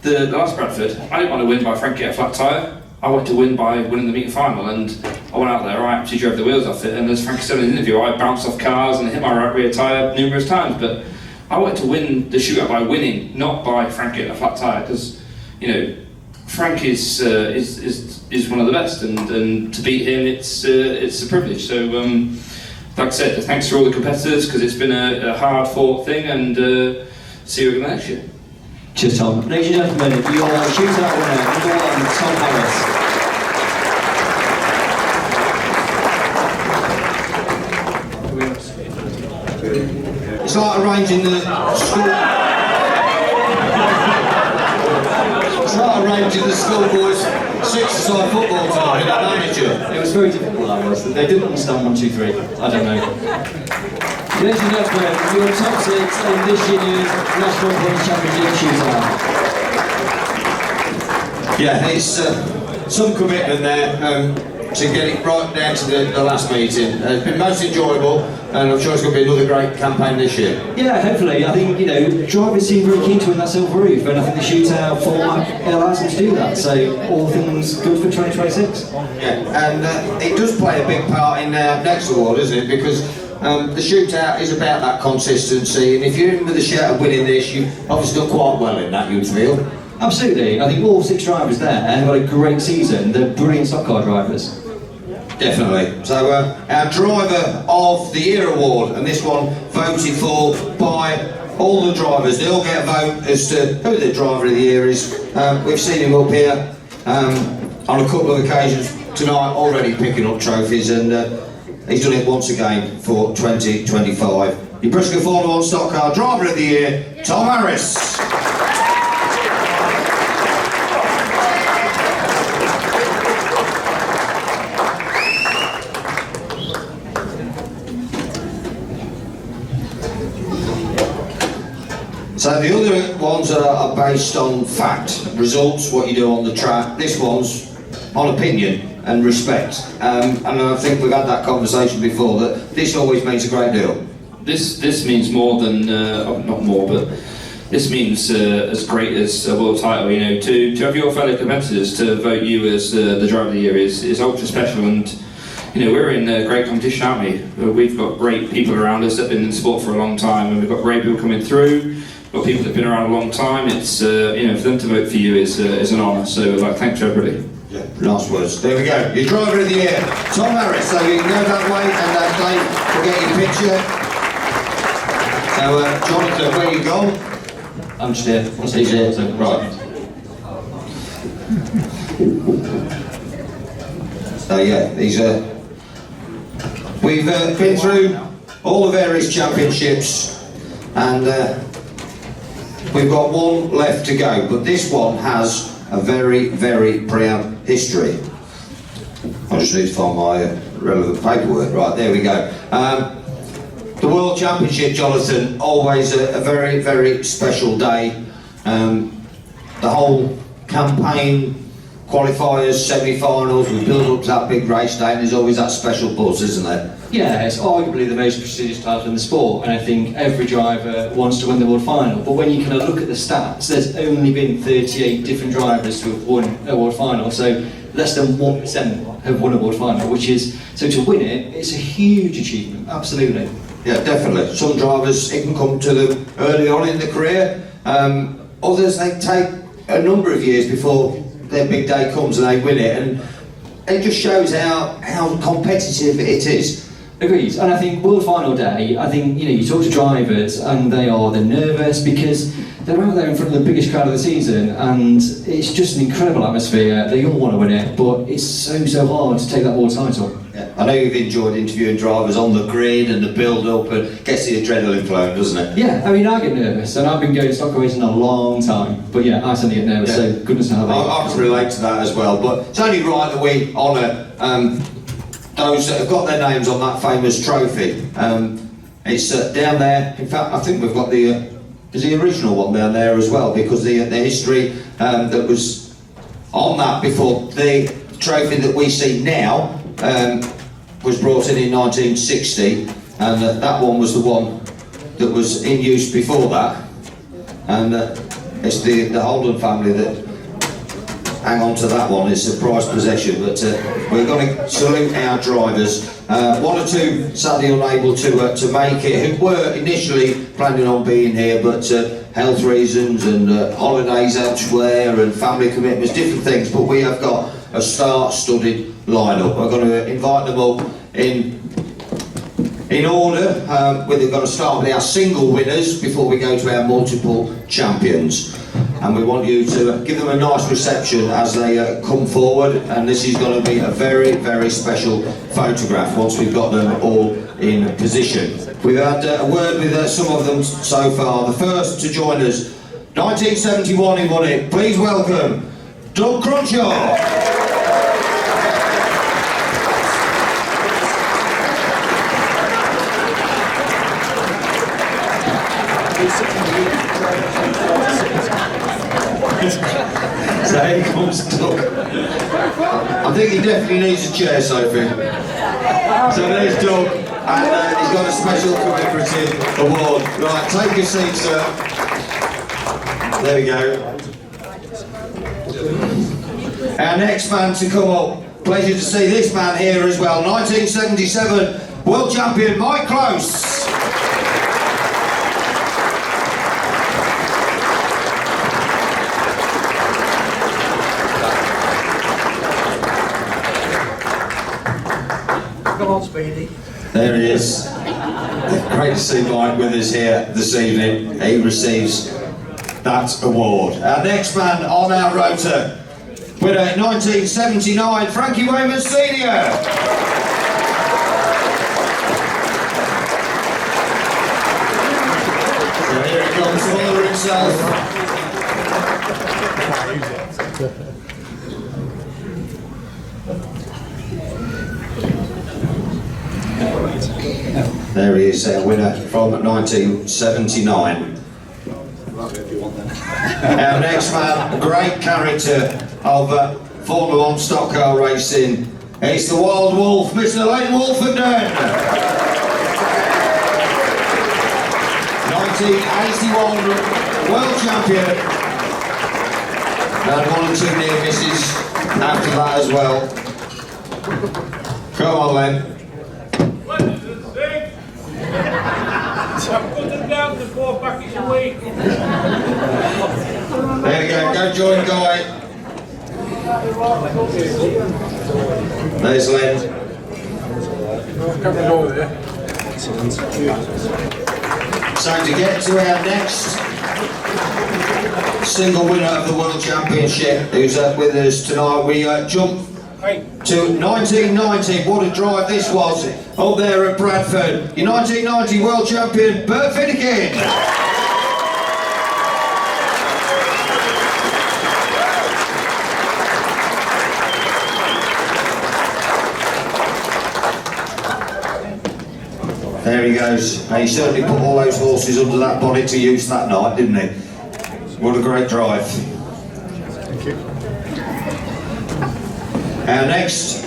the last Bradford, I didn't want to win by Frankie at a flat tyre. I wanted to win by winning the meeting final, and I went out there, I actually drove the wheels off it, and as Frankie said in the interview, I bounced off cars and hit my right rear tyre numerous times, but I wanted to win the shootout by winning, not by Frankie at a flat tyre, because, you know, Frank is one of the best, and to beat him, it's a privilege. So, like I said, thanks to all the competitors, because it's been a hard-fought thing, and see you again next year. Cheers, Tom. Ladies and gentlemen, your shootout winner, number 1, Tom Harris. It's like arranging the school. It's like arranging the schoolboys 6-a-side football time in a manager. It was very difficult, that was. They didn't understand 1, 2, 3. I don't know. Ladies and gentlemen, your top 6 in this year's National Points Championship shootout. Yeah, it's some commitment there to get it right down to the last meeting. It's been most enjoyable, and I'm sure it's going to be another great campaign this year. Yeah, hopefully. I think, you know, drivers seem very keen to win that silver roof, and I think the shootout format allows them to do that. So, all things good for 2026. Yeah, and it does play a big part in our next award, isn't it? Because the shootout is about that consistency, and if you're in with a shout of winning this, you've obviously done quite well in that, you'd feel. Absolutely. I think all 6 drivers there have had a great season. They're brilliant stock car drivers. Definitely. So our Driver of the Year award, and this one voted for by all the drivers. They all get a vote as to who the Driver of the Year is. We've seen him up here on a couple of occasions tonight, already picking up trophies, and he's done it once again for 2025. Your Bristol Formula 1 Stock Car Driver of the Year, Tom Harris. So the other one ones are based on fact, results, what you do on the track. This one's on opinion and respect. And I think we've had that conversation before, that this always means a great deal. This means more than, not more, but this means as great as a world title. You know, to have your fellow competitors to vote you as the driver of the year is ultra special. And you know, we're in a great competition, aren't we? We've got great people around us that have been in the sport for a long time, and we've got great people coming through. We've got people that have been around a long time. It's you know, for them to vote for you is an honour. So, like, thanks to everybody. Yeah, last words. There we go. Your driver of the year, Tom Harris. So you can go that way, and Dave will get your picture. So, Jonathan, where you gone? I'm just here. He's here. Right. So yeah, these we've been through all the various championships, and we've got one left to go, but this one has a very, very proud history. I just need to find my relevant paperwork. Right, there we go. The World Championship, Jonathan, always a very, very special day. The whole campaign, qualifiers, semi-finals, we build up to that big race day, and there's always that special buzz, isn't there? Yeah, it's arguably the most prestigious title in the sport, and I think every driver wants to win the World Final. But when you kind of look at the stats, there's only been 38 different drivers who have won a World Final, so less than 1% have won a World Final, which is, so to win it, it's a huge achievement, absolutely. Yeah, definitely. Some drivers, it can come to them early on in the career. Others, they take a number of years before their big day comes and they win it, and it just shows how competitive it is. Agreed, and I think World Final Day, I think, you know, you talk to drivers and they're nervous because they're out there in front of the biggest crowd of the season, and it's just an incredible atmosphere. They all want to win it, but it's so hard to take that world title. Yeah. I know you've enjoyed interviewing drivers on the grid and the build-up, and gets the adrenaline flowing, doesn't it? Yeah, I mean, I get nervous, and I've been going stock racing a long time, but yeah, I certainly get nervous, Yeah. so goodness knows how I can relate to that as well, but it's only right that we honour those that have got their names on that famous trophy. It's down there. In fact, I think we've got the original one down there as well, because the history that was on that before the trophy that we see now was brought in 1960, and that one was the one that was in use before that, and it's the Holden family that hang on to that one. It's a prized possession, but we're going to salute our drivers. One or two sadly unable to make it, who were initially planning on being here, but health reasons and holidays elsewhere and family commitments, different things, but we have got a star-studded lineup. We're going to invite them up in order. We're going to start with our single winners before we go to our multiple champions. And we want you to give them a nice reception as they come forward, and this is going to be a very, very special photograph once we've got them all in position. We've had a word with some of them so far. The first to join us, 1971 he won it. Please welcome Doug Cronshaw. So here comes Doug. I think he definitely needs a chair, Sophie. So there's Doug, and he's got a special commemorative award. Right, take your seat, sir. There we go. Our next man to come up, pleasure to see this man here as well. 1977 World Champion Mike Close. Come on, Speedy. There he is. Great to see Mike with us here this evening. He receives that award. Our next man on our rota, winner in 1979, Frankie Wayman Sr. So here he comes, father himself. There he is, our winner from 1979. Our next man, a great character of Formula 1 stock car racing. It's the Wild Wolf, Mr. Len Wolfenden. 1981 world champion. And 1 or 2 near misses after that as well. Come on, Len. There we go, go join Guy. There's Len. So to get to our next single winner of the World Championship, who's with us tonight, we jump to 1990. What a drive this was up there at Bradford. Your 1990 World Champion, Bert Finnegan. There he goes. Now, he certainly put all those horses under that bonnet to use that night, didn't he? What a great drive. Thank you. Our next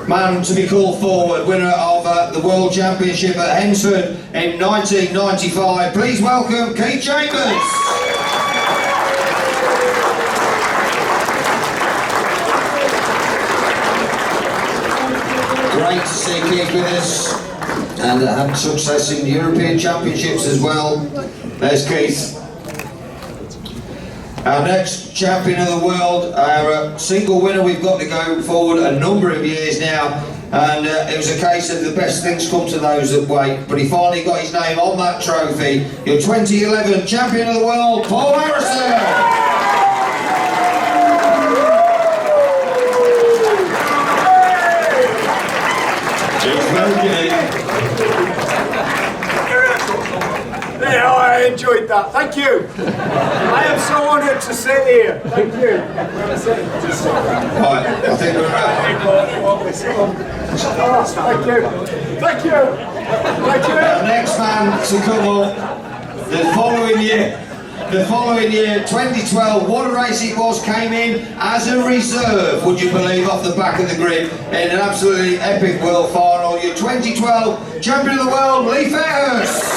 man to be called forward, winner of the World Championship at Hensford in 1995. Please welcome Keith Chambers. Great to see Keith with us, and had success in European Championships as well. There's Keith. Our next champion of the world, our single winner, we've got to go forward a number of years now, and it was a case of the best things come to those that wait, but he finally got his name on that trophy. Your 2011 champion of the world, Paul Harrison! Yeah, I enjoyed that. Thank you. I am so honoured to sit here. Thank you. Right, I think we're Thank you. Thank you. Thank you. Our next man to come up the following year, 2012, what a race it was, came in as a reserve, would you believe, off the back of the grid in an absolutely epic world final. Your 2012 champion of the world, Lee Fairhurst.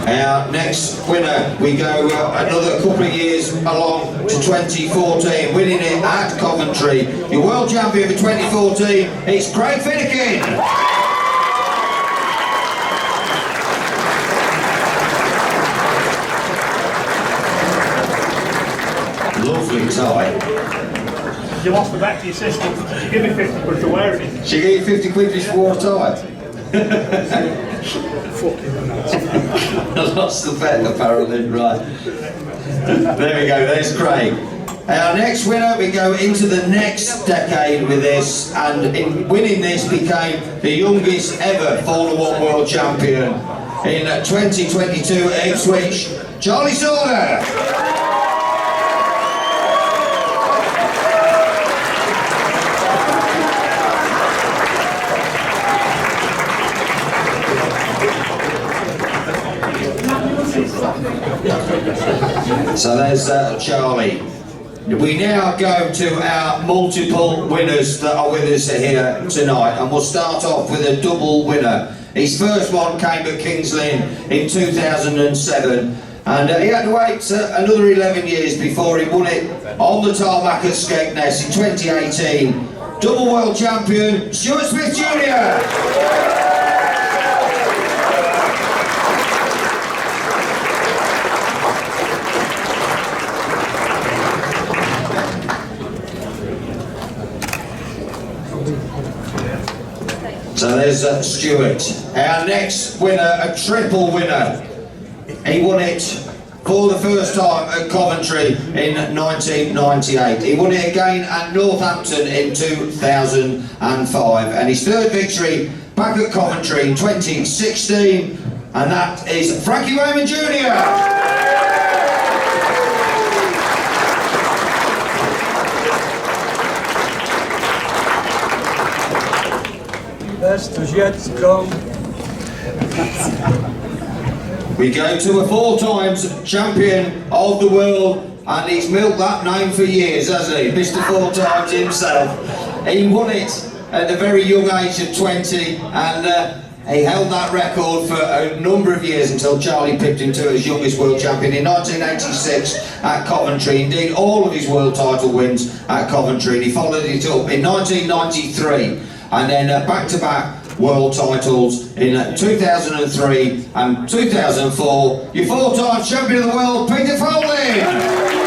Our next winner, we go another couple of years along to 2014, winning it at Coventry. Your world champion for 2014, it's Craig Finnegan. Lovely tie. You lost the back to your sister. She gave me 50 quid for wearing it. She gave you 50 quid just wore a tie. I lost the bet apparently, right. There we go, there's Craig. Our next winner, we go into the next decade with this, and in winning this became the youngest ever Formula 1 world champion in 2022 at Ipswich, Charlie Sauter. So there's Charlie. We now go to our multiple winners that are with us here tonight, and we'll start off with a double winner. His first one came at Kings Lynn in 2007, and he had to wait another 11 years before he won it on the tarmac at Skegness in 2018. Double world champion, Stuart Smith Jr. So there's Stuart. Our next winner, a triple winner. He won it for the first time at Coventry in 1998. He won it again at Northampton in 2005. And his third victory back at Coventry in 2016. And that is Frankie Raymond Jr. best is yet to come. We go to a 4 times champion of the world, and he's milked that name for years, hasn't he? Mr. 4 times himself. He won it at the very young age of 20, and he held that record for a number of years until Charlie picked him to as youngest world champion in 1986 at Coventry. Indeed, all of his world title wins at Coventry, and he followed it up in 1993, and then back-to-back world titles in 2003 and 2004. Your 4 times champion of the world, Peter Folding!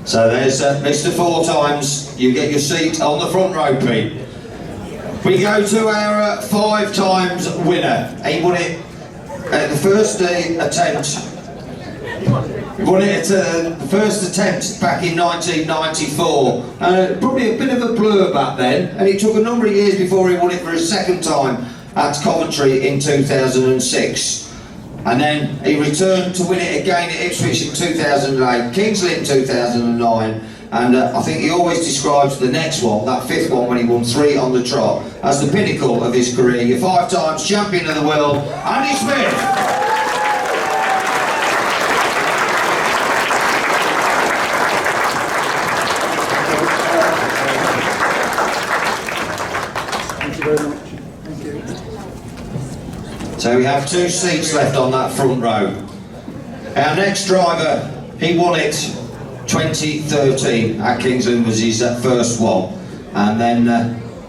So there's Mr. 4 times. You get your seat on the front row, Pete. We go to our 5 times winner. He won it at the first attempt. He won it at the first attempt back in 1994. Probably a bit of a blur back then, and it took a number of years before he won it for a second time at Coventry in 2006. And then he returned to win it again at Ipswich in 2008, Kingsley in 2009, and I think he always describes the next one, that 5th one when he won 3 on the trot, as the pinnacle of his career. Your 5 times champion of the world, Andy Smith! Thank you very much. Thank you. So we have 2 seats left on that front row. Our next driver, he won it 2013 at Kingsland, was his first one, and then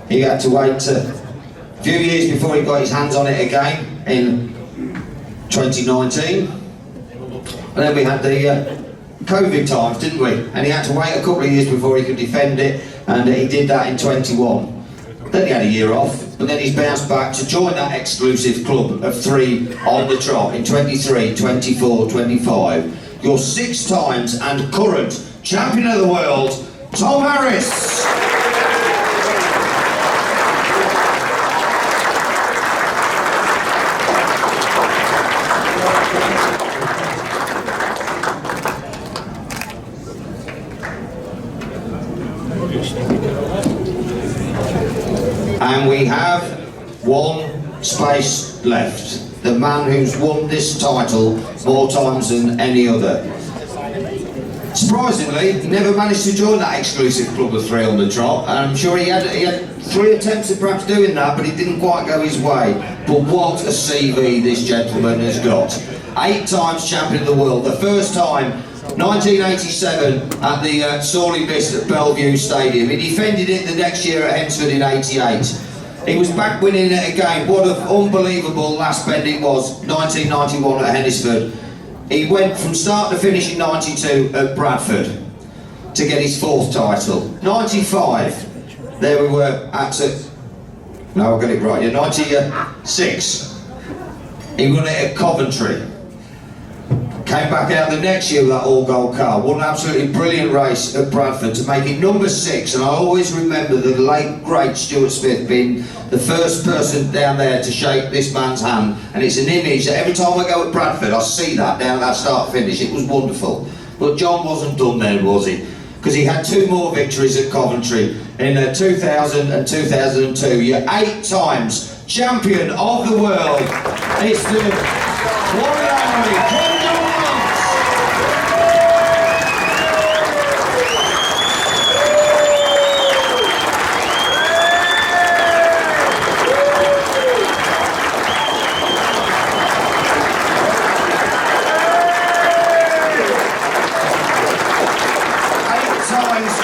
he had to wait a few years before he got his hands on it again in 2019, and then we had the COVID times, didn't we? And he had to wait a couple of years before he could defend it, and he did that in 21. Then he had a year off, but then he's bounced back to join that exclusive club of 3 on the trot in 23, 24, 25. Your 6 times and current champion of the world, Tom Harris. And we have 1 space left. The man who's won this title more times than any other. Surprisingly, he never managed to join that exclusive club of 3 on the trot, and I'm sure he had 3 attempts at perhaps doing that, but it didn't quite go his way. But what a CV this gentleman has got. 8 times champion of the world. The first time, 1987 at the sorely missed at Bellevue Stadium. He defended it the next year at Hensford in 88. He was back winning it again. What an unbelievable last bend it was, 1991 at Hensford. He went from start to finish in 92 at Bradford to get his 4th title. 95, there we were at, no, I'll get it right, yeah, 96. He won it at Coventry. Came back out the next year with that all-gold car, won an absolutely brilliant race at Bradford to make it number 6, and I always remember the late great Stuart Smith being the first person down there to shake this man's hand, and it's an image that every time I go at Bradford I see that down that start-finish. It was wonderful. But John wasn't done then, was he? Because he had 2 more victories at Coventry in 2000 and 2002. You're 8 times champion of the world. It's the one and only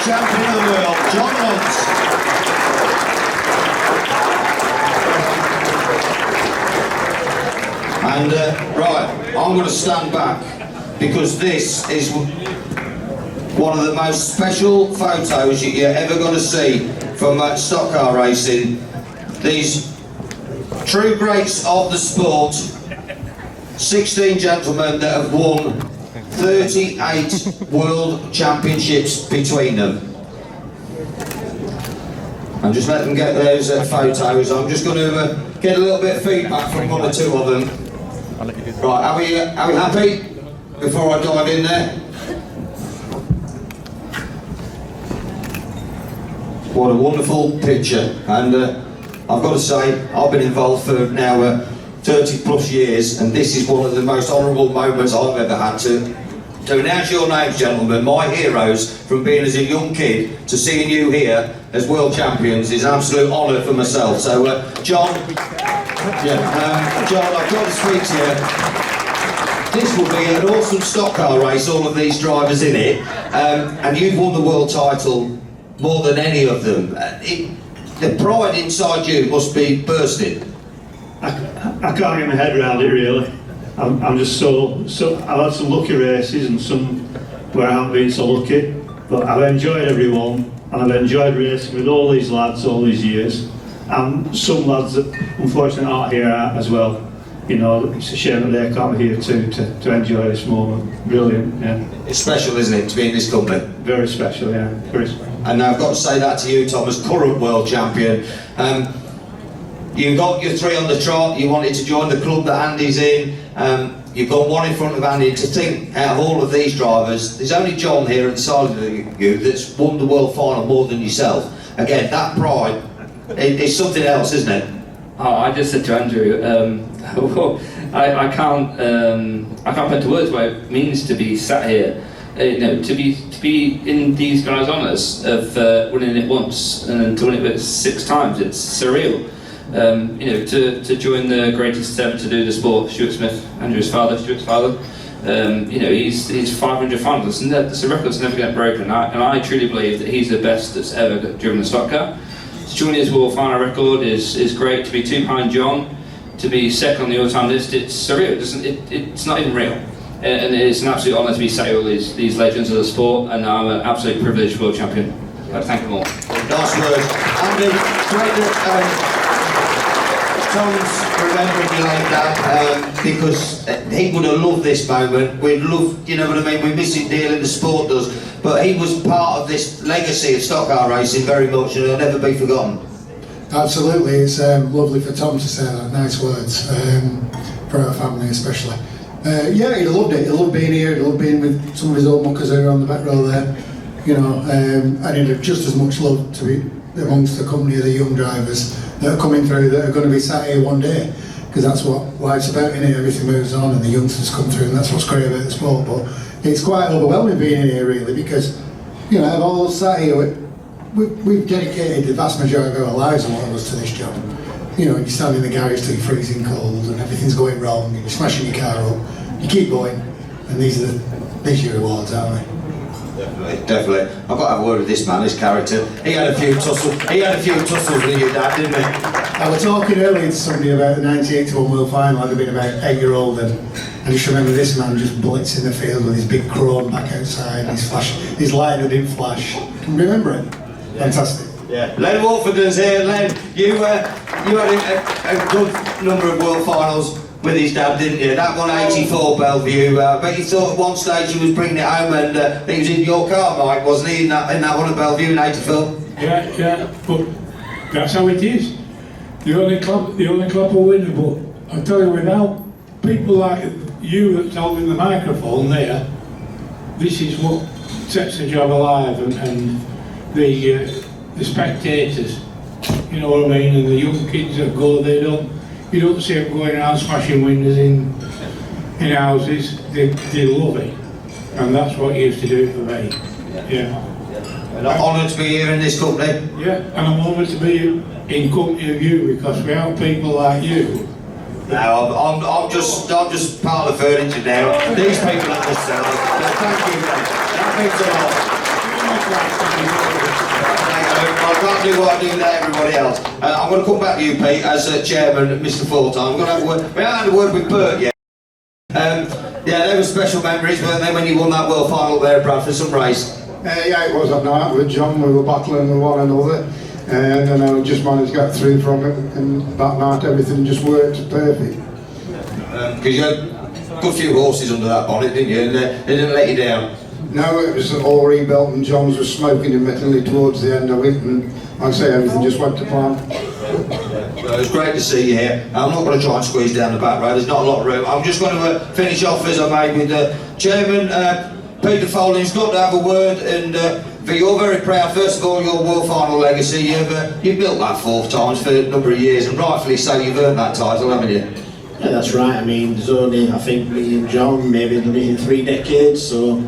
champion of the world, John Hunt. And right, I'm going to stand back because this is one of the most special photos you're ever going to see from stock car racing. These true greats of the sport, 16 gentlemen that have won 38 world championships between them. and just let them get those photos. I'm just going to get a little bit of feedback from one or two of them. Right, are we happy? Before I dive in there. What a wonderful picture, and I've got to say, I've been involved for now 30 plus years, and this is one of the most honourable moments I've ever had to announce your names, gentlemen, my heroes, from being as a young kid to seeing you here as world champions is an absolute honour for myself. So, John, John, I've got to speak to you. This will be an awesome stock car race, all of these drivers in it, and you've won the world title more than any of them. The pride inside you must be bursting. I can't get my head around it really. I'm just so I've had some lucky races and some where I haven't been so lucky, but I've enjoyed every one, and I've enjoyed racing with all these lads all these years, and some lads that unfortunately aren't here as well. You know, it's a shame that they can't be here to enjoy this moment. Brilliant, yeah. It's special, isn't it, to be in this company? Very special, yeah, very special. And I've got to say that to you, Tom, as current world champion. You got your 3 on the trot, you wanted to join the club that Andy's in, you've got 1 in front of Andy. To think, out of all of these drivers, there's only John here at the side of you that's won the world final more than yourself. Again, that pride is something else, isn't it? Oh, I just said to Andrew, I can't put into words what it means to be sat here. You know, to be in these guys' honours of winning it once and then to win it 6 times, it's surreal. You know, to join the greatest ever to do the sport, Stuart Smith, Andrew's father, Stuart's father. You know, he's 500 finals, and that's a record that's never get broken. And I truly believe that he's the best that's ever driven the stock car. To join his world final record is great. To be 2 behind John, to be second on the all-time list, it's surreal. It's not even real. And it's an absolute honour to be sat with these legends of the sport, and I'm an absolute privileged world champion. I'd thank them all. Nice words. Andy, great that Tom's remembering you like that, because he would have loved this moment. We'd love, you know what I mean, we miss it dearly, the sport does, but he was part of this legacy of stock car racing very much, and it'll never be forgotten. Absolutely, it's lovely for Tom to say that, nice words, for our family especially. Yeah, he loved it. He loved being here. He loved being with some of his old muckers who are on the back row there. You know, and he'd have just as much love to be amongst the company of the young drivers that are coming through that are going to be sat here one day, because that's what life's about, innit? Everything moves on and the youngsters come through, and that's what's great about the sport. But it's quite overwhelming being in here really, because, you know, I've all sat here. We've dedicated the vast majority of our lives, a lot of us, to this job. You know, you stand in the garage till you're freezing cold and everything's going wrong and you're smashing your car up. You keep going, and these are your rewards, aren't they? Definitely. I've got to have a word with this man, his character. He had a few tussles with your dad, didn't he? I was talking earlier to somebody about the 1981 World Final. I'd have been about 8-year-old, and I just remember this man just blitzing the field with his big chrome back outside, his light that didn't flash. Can you remember it? Fantastic. Yeah. Len Wolfenden's here. Len, you had a good number of world finals with his dad, didn't you? That one, 84 Bellevue, but you thought at one stage he was bringing it home, and he was in your car, Mike, wasn't he, in that one at Bellevue in 84? Yeah, but that's how it is. The only club will win, but I tell you, without people like you that's holding the microphone there, this is what sets the job alive, and the spectators, you know what I mean, and the young kids that go, you don't see them going around smashing windows in houses. They love it, and that's what used to do it for me. Yeah. And I'm honoured to be here in this company. Yeah, and I'm honoured to be in company of you, because without people like you. No, I'm just part of the furniture now. These people are themselves. Thank you, mate. That means a lot. I can't do what I do to everybody else. I'm going to come back to you, Pete, as chairman, Mr. Full-Time. I'm going to have a word. We haven't had a word with Bert yet. Yeah, they were special memories, weren't they, when you won that world final there at Bradford, some race? Yeah, it was that night with John. We were battling with one another, and then I just managed to get through from it. And that night, everything just worked perfect. Because you had a good few horses under that bonnet, didn't you? And they didn't let you down. No, it was all rebuilt and John's was smoking admittedly towards the end of it, and like I say, everything just went to plan. Well, it's great to see you here. I'm not going to try and squeeze down the back row, there's not a lot of room. I'm just going to finish off as I made with the Chairman, Peter Folding's got to have a word, and you're very proud, first of all, your World Final legacy. You've built that 4 times for a number of years, and rightfully so, you've earned that title, haven't you? Yeah, that's right. I mean, there's only, I think, me and John maybe done it in 3 decades, so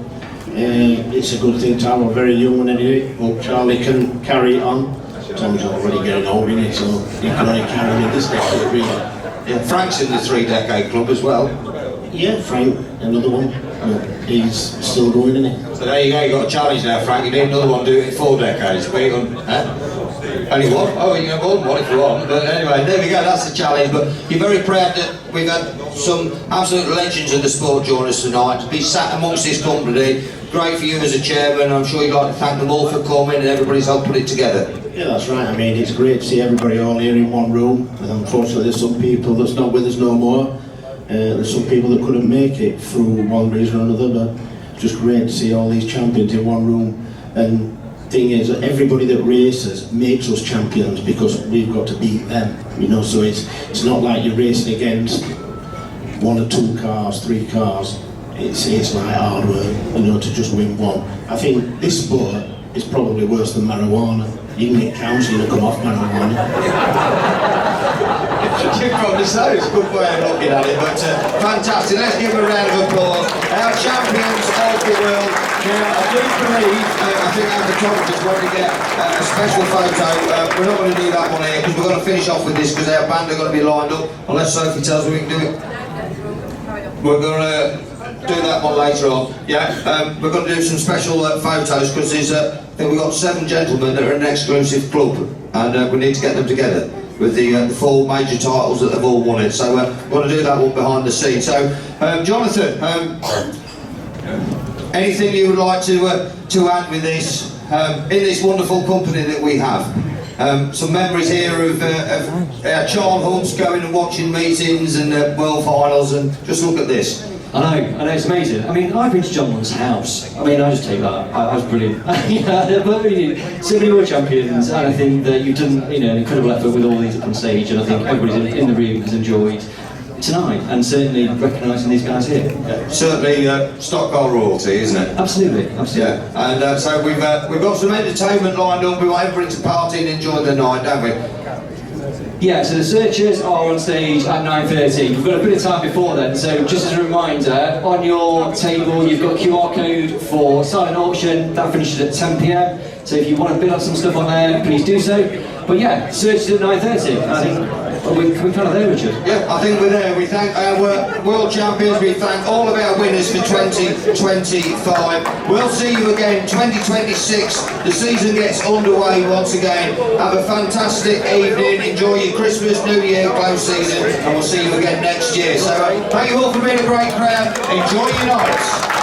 it's a good thing to have a very young one anyway. Hope Charlie can carry it on. Tom's already getting old, isn't he? So he can only carry it this decade, really. Yeah, Frank's in the 3-decade club as well. Yeah, Frank, another one. He's still going, isn't he? So there you go, you've got a challenge now, Frank. You need another one to do it in 4 decades. But only one? Oh, you can have more than one if you want. But anyway, there we go, that's the challenge. But you're very proud that we've had some absolute legends of the sport join us tonight. To be sat amongst this company, great for you as a chairman. I'm sure you'd like to thank them all for coming and everybody's helped put it together. Yeah, that's right. I mean, it's great to see everybody all here in one room. And unfortunately, there's some people that's not with us no more. There's some people that couldn't make it through one reason or another, but just great to see all these champions in one room. And thing is, everybody that races makes us champions because we've got to beat them, you know. So it's not like you're racing against 1 or 2 cars, 3 cars. It's like hard work, you know, to just win one. I think this sport is probably worse than marijuana. You can get counselling to come off marijuana. You probably so, it's a good way of looking at it, but fantastic. Let's give them a round of applause. Our champions of the world. Now, I do believe, I think our photographers want to get a special photo. We're not going to do that one here because we're going to finish off with this because our band are going to be lined up, unless Sophie tells me we can do it. We're going to do that one later on. Yeah, we're going to do some special photos because there's, I think we've got 7 gentlemen that are an exclusive club, and we need to get them together with the 4 major titles that they've all won it. So we're going to do that one behind the scenes. So, Jonathan, anything you would like to add with this, in this wonderful company that we have? Some memories here of our child hunts, going and watching meetings and world finals, and just look at this. I know, it's amazing. I mean, I've been to John Lund's house. I mean, I just take that. I was brilliant. Yeah, but so many world champions, and I think that you've done, you know, an incredible effort with all these up on stage, and I think everybody in the room has enjoyed tonight, and certainly recognising these guys here. Yeah, certainly stock car royalty, isn't it? Absolutely, absolutely. Yeah, and so we've got some entertainment lined up. We want everybody to party and enjoy the night, don't we? Yeah, so the searchers are on stage at 9:30. We've got a bit of time before then, so just as a reminder, on your table you've got a QR code for silent auction. That finishes at 10 PM. So if you want to bid on some stuff on there, please do so. But yeah, searchers at 9:30. I think we're kind of there, Richard. Yeah, I think we're there. We thank our world champions. We thank all of our winners for 2025. We'll see you again 2026. The season gets underway once again. Have a fantastic evening. Enjoy your Christmas, New Year, close season, and we'll see you again next year. So thank you all for being a great crowd. Enjoy your nights.